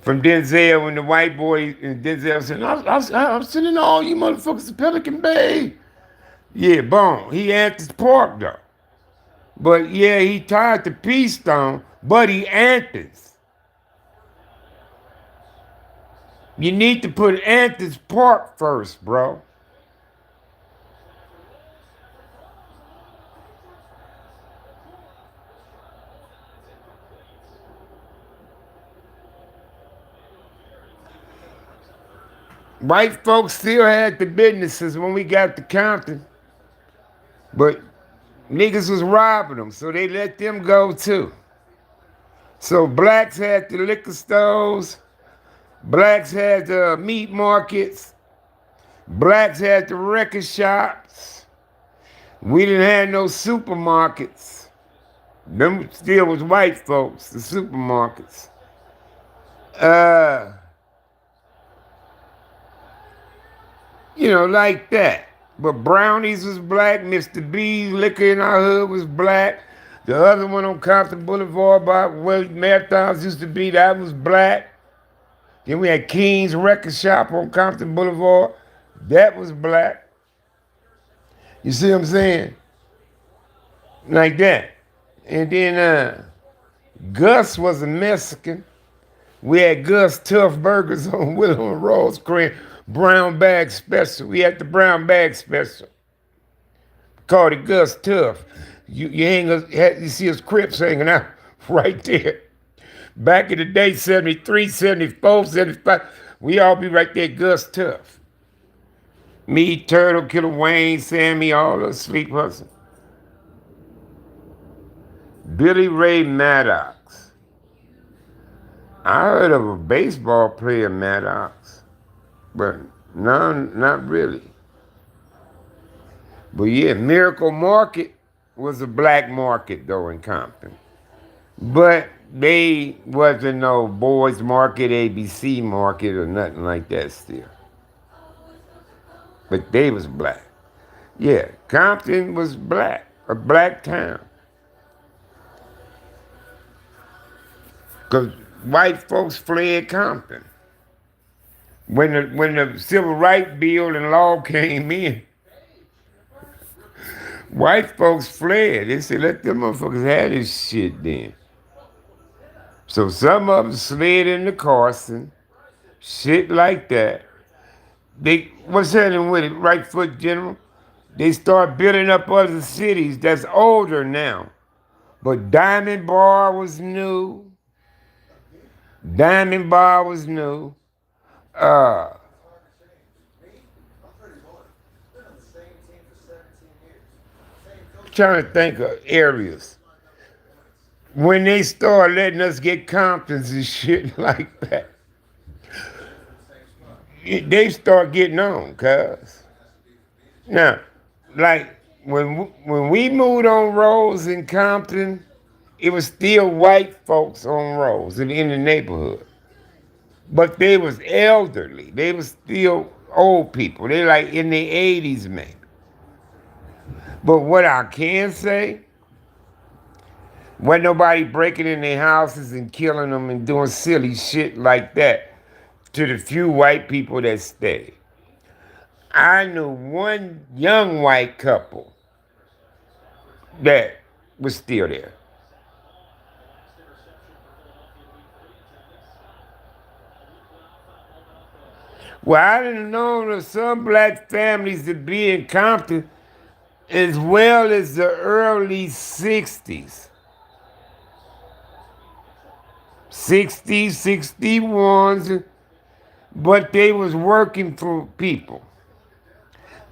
Speaker 1: from Denzel when the white boy and Denzel said, I'm sending all you motherfuckers to Pelican Bay. Yeah, boom. He Anthony's Park though. But yeah, he tied the Peace Stone, but he Anthony's. You need to put Anthony's Park first, bro. White folks still had the businesses when we got to Compton. But niggas was robbing them, so they let them go too. So blacks had the liquor stores, blacks had the meat markets, blacks had the record shops. We didn't have no supermarkets. Them still was white folks, the supermarkets. Like that. But Brownies was black, Mr. B's liquor in our hood was black. The other one on Compton Boulevard by where marathons used to be, that was black. Then we had King's Record Shop on Compton Boulevard. That was black. You see what I'm saying? Like that. And then Gus was a Mexican. We had Gus Tough Burgers on Willow and Rose Cream, brown bag special. We had the brown bag special. Called it Gus Tough. You see his Crips hanging out right there. Back in the day, 73, 74, 75, we all be right there, Gus Tough. Me, Turtle, Killer Wayne, Sammy, all those sleep hustling. Billy Ray Maddox. I heard of a baseball player, Maddox, but none, not really. But yeah, Miracle Market was a black market though in Compton. But they wasn't no Boys Market, ABC Market, or nothing like that still. But they was black. Yeah, Compton was black, a black town. Because white folks fled Compton. When the Civil Rights Bill and law came in, white folks fled. They said, let them motherfuckers have this shit then. So some of them slid into Carson, shit like that. What's happening with it? Right foot general? They start building up other cities that's older now. But Diamond Bar was new. Diamond Bar was new. Trying to think of areas. When they start letting us get Comptons and shit like that, they start getting on, cuz. Now, like when we moved on Rose in Compton, it was still white folks on Rose in the neighborhood. But they was elderly. They was still old people. They like in their 80s maybe. But what I can say, wasn't nobody breaking in their houses and killing them and doing silly shit like that to the few white people that stayed. I knew one young white couple that was still there. Well, I didn't know of some black families that be in Compton as well as the early 60s. 60s, 61s, but they was working for people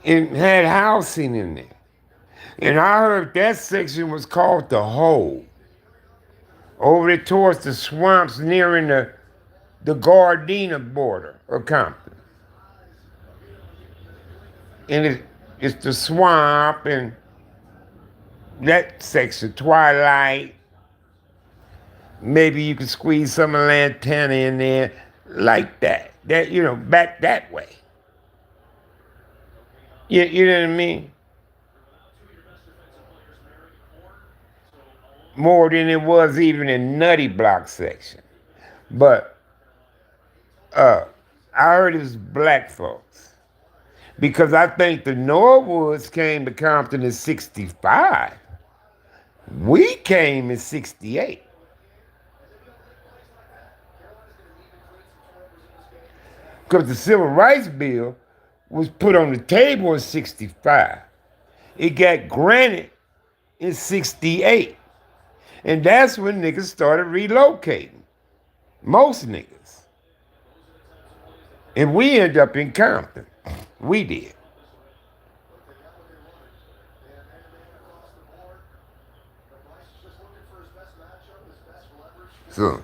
Speaker 1: and had housing in there. And I heard that section was called the Hole. Over there towards the swamps nearing the Gardena border of Compton. And it's the swamp and that section, Twilight. Maybe you could squeeze some of Lantana in there like that. That, back that way. You know what I mean? More than it was even in Nutty Block section. But I heard it was black folks. Because I think the Norwoods came to Compton in 65. We came in 68. Because the Civil Rights Bill was put on the table in 65. It got granted in 68. And that's when niggas started relocating. Most niggas. And we ended up in Compton. We did. So,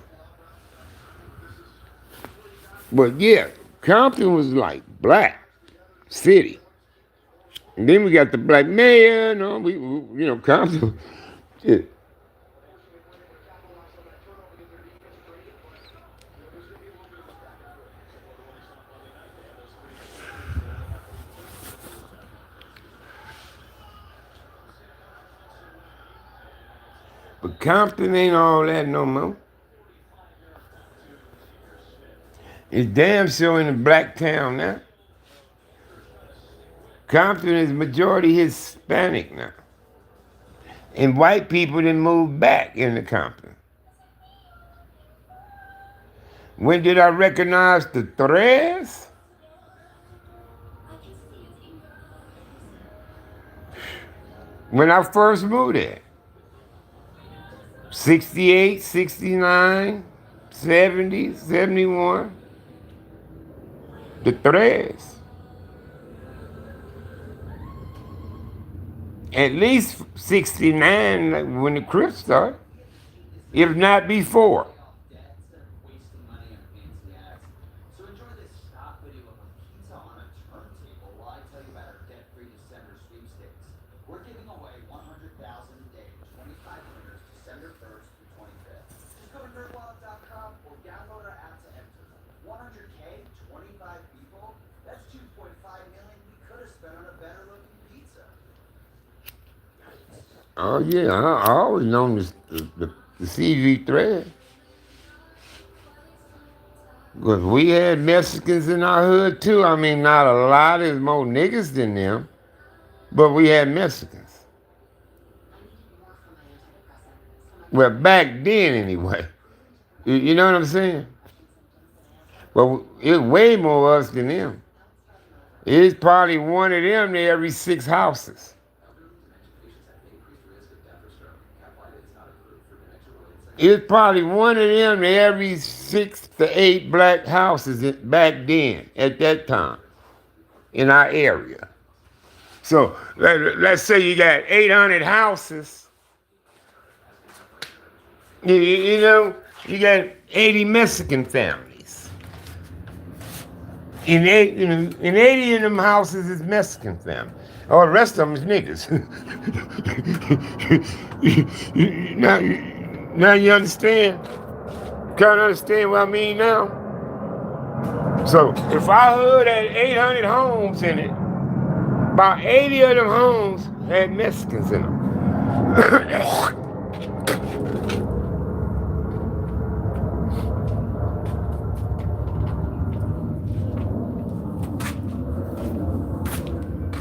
Speaker 1: but yeah, Compton was like black city. And then we got the black mayor, Compton. Yeah. But Compton ain't all that no more. It's damn sure in a black town now. Compton is majority Hispanic now. And white people didn't move back into Compton. When did I recognize the threads? When I first moved there. 68, 69, 70, 71. The threads. At least 69 like, when the Crips started, if not before.
Speaker 9: So enjoy this stock video of a pizza on a turntable while I tell you about our debt-free December sweepstakes. We're giving away 100,000 a day, 25 winners, December 1st through 25th. Just go to nerdwallet.com or download our app to enter. 100K, 25 people, that's 2.5 million we could have spent on a better-looking pizza.
Speaker 1: Oh yeah, I always known the CV thread. Because we had Mexicans in our hood too. I mean, not a lot, there's more niggas than them, but we had Mexicans. Well, back then anyway. You know what I'm saying? Well, it's way more us than them. It's probably one of them to every 6 houses. It's probably one of them to every 6 to 8 black houses back then, at that time, in our area. So let's say you got 800 houses. You know, you got 80 Mexican families. In 80 of them houses is Mexican families. All the rest of them is niggas. Now you understand? Kind of understand what I mean now? So if our hood had 800 homes in it, about 80 of them homes had Mexicans in them.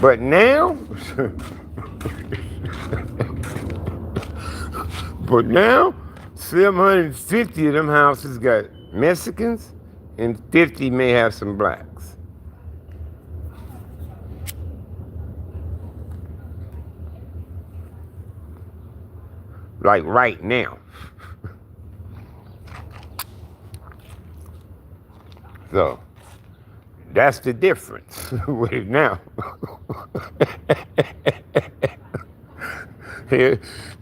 Speaker 1: But now, but now, 750 of them houses got Mexicans and 50 may have some blacks. Like right now. So, that's the difference with it now.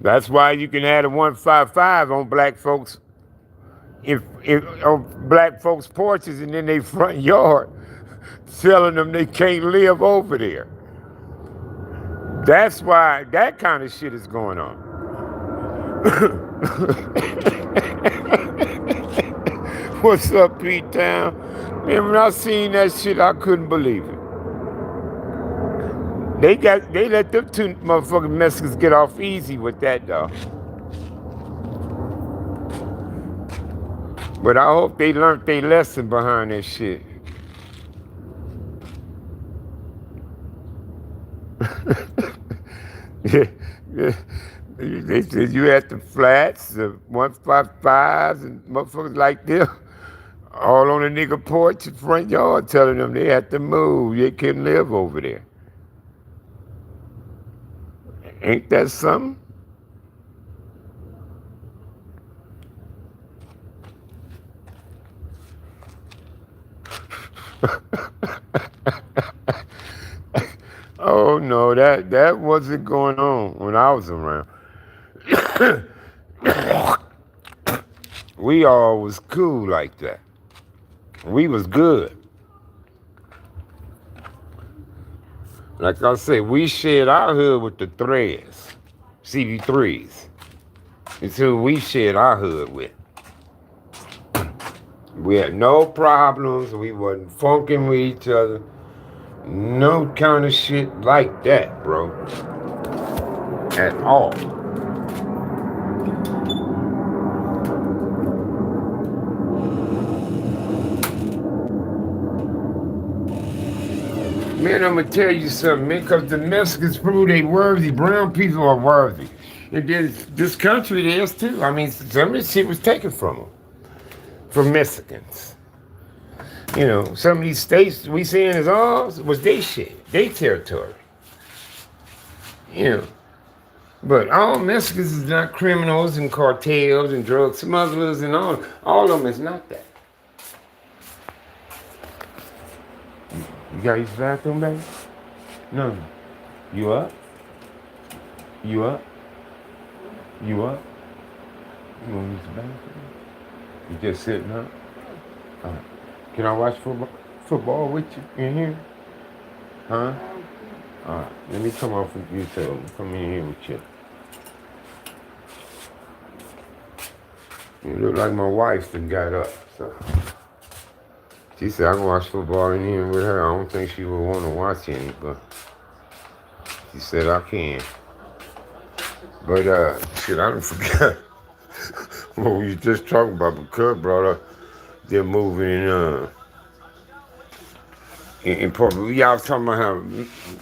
Speaker 1: That's why you can add a 155 on black folks, if on black folks' porches and in their front yard, telling them they can't live over there. That's why that kind of shit is going on. What's up, Pete Town? Man, when I seen that shit, I couldn't believe it. They let them 2 motherfucking Mexicans get off easy with that, though. But I hope they learned their lesson behind that shit. They said you had the flats, the 155s, and motherfuckers like them, all on the nigga porch and front yard, telling them they had to move. They couldn't live over there. Ain't that something? Oh no, that wasn't going on when I was around. We all was cool like that. We was good. Like I say, we shared our hood with the threads, CB3s. It's who we shared our hood with. We had no problems. We wasn't funking with each other. No kind of shit like that, bro. At all. Man, I'm gonna tell you something, man, because the Mexicans prove they worthy. Brown people are worthy. And this country is too. I mean, some of this shit was taken from them. for Mexicans. You know, some of these states we saying is ours was they shit, they territory. You know, but all Mexicans is not criminals and cartels and drug smugglers and all of them is not that. You got your bathroom, baby? No. You up? You up? You up? You want to use the bathroom? You just sitting up? All right. Can I watch football with you in here? Huh? All right. Let me come off with you too. Come in here with you. You look like my wife done got up. So she said I can watch football in here with her. I don't think she would want to watch any, but she said I can. But shit, I don't forget what we were just talking about. But Kurt brought up they're moving in public. Y'all was talking about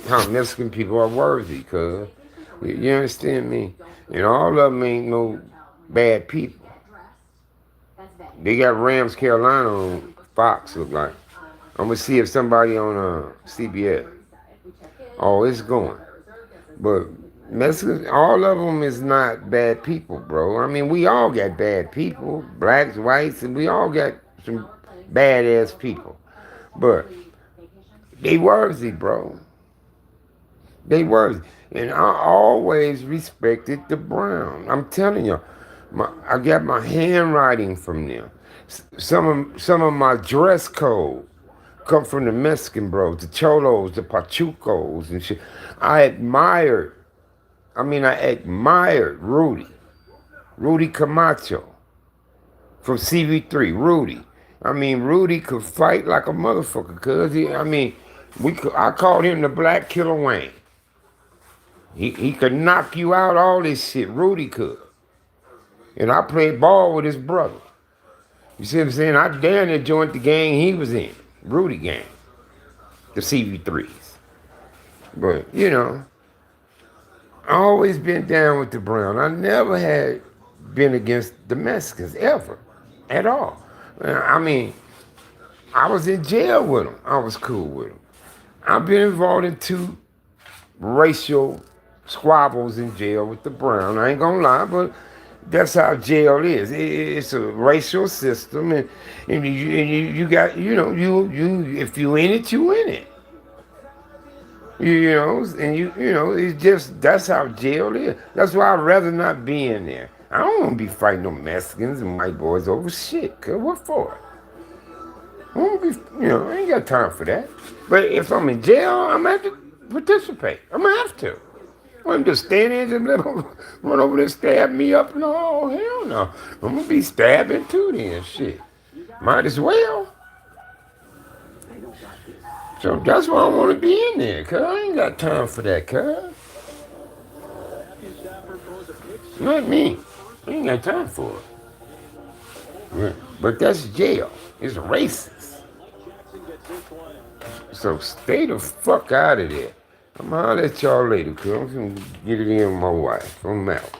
Speaker 1: how Mexican people are worthy, cuz. You understand me? And all of them ain't no bad people. They got Rams Carolina on Fox, look like. I'm gonna see if somebody on CBS. Oh, it's going. But Mexicans, all of them is not bad people, bro. I mean, we all got bad people, blacks, whites, and we all got some badass people. But they worthy, bro. They worthy. And I always respected the brown. I'm telling you, I got my handwriting from them. Some of my dress code come from the Mexican bros, the cholos, the pachucos and shit. I admired Rudy Camacho from CV3, Rudy. I mean, Rudy could fight like a motherfucker, cuz I called him the Black Killer Wayne. He could knock you out, all this shit. Rudy could. And I played ball with his brother. You see what I'm saying? I damn near joined the gang he was in. Rudy gang. The CV3s. But, you know, I always been down with the brown. I never had been against the Mexicans, ever. At all. I mean, I was in jail with them. I was cool with them. I've been involved in 2 racial squabbles in jail with the brown. I ain't gonna lie, but that's how jail is. It's a racial system, and you got, you know, you if you in it, you in it. You know, and you know, it's just, that's how jail is. That's why I'd rather not be in there. I don't want to be fighting no Mexicans and white boys over shit, cause what for? I won't be, you know, I ain't got time for that. But if I'm in jail, I'm gonna have to participate. I'm gonna have to. I'm just standing there and let them run over there and stab me up and all. Hell no. I'm gonna be stabbing too then, shit. Might as well. So that's why I want to be in there, cuz I ain't got time for that, cuz. Not me. I ain't got time for it. But that's jail. It's racist. So stay the fuck out of there. I'm gonna holler at y'all later, cuz I'm gonna get it in with my wife. I'm out.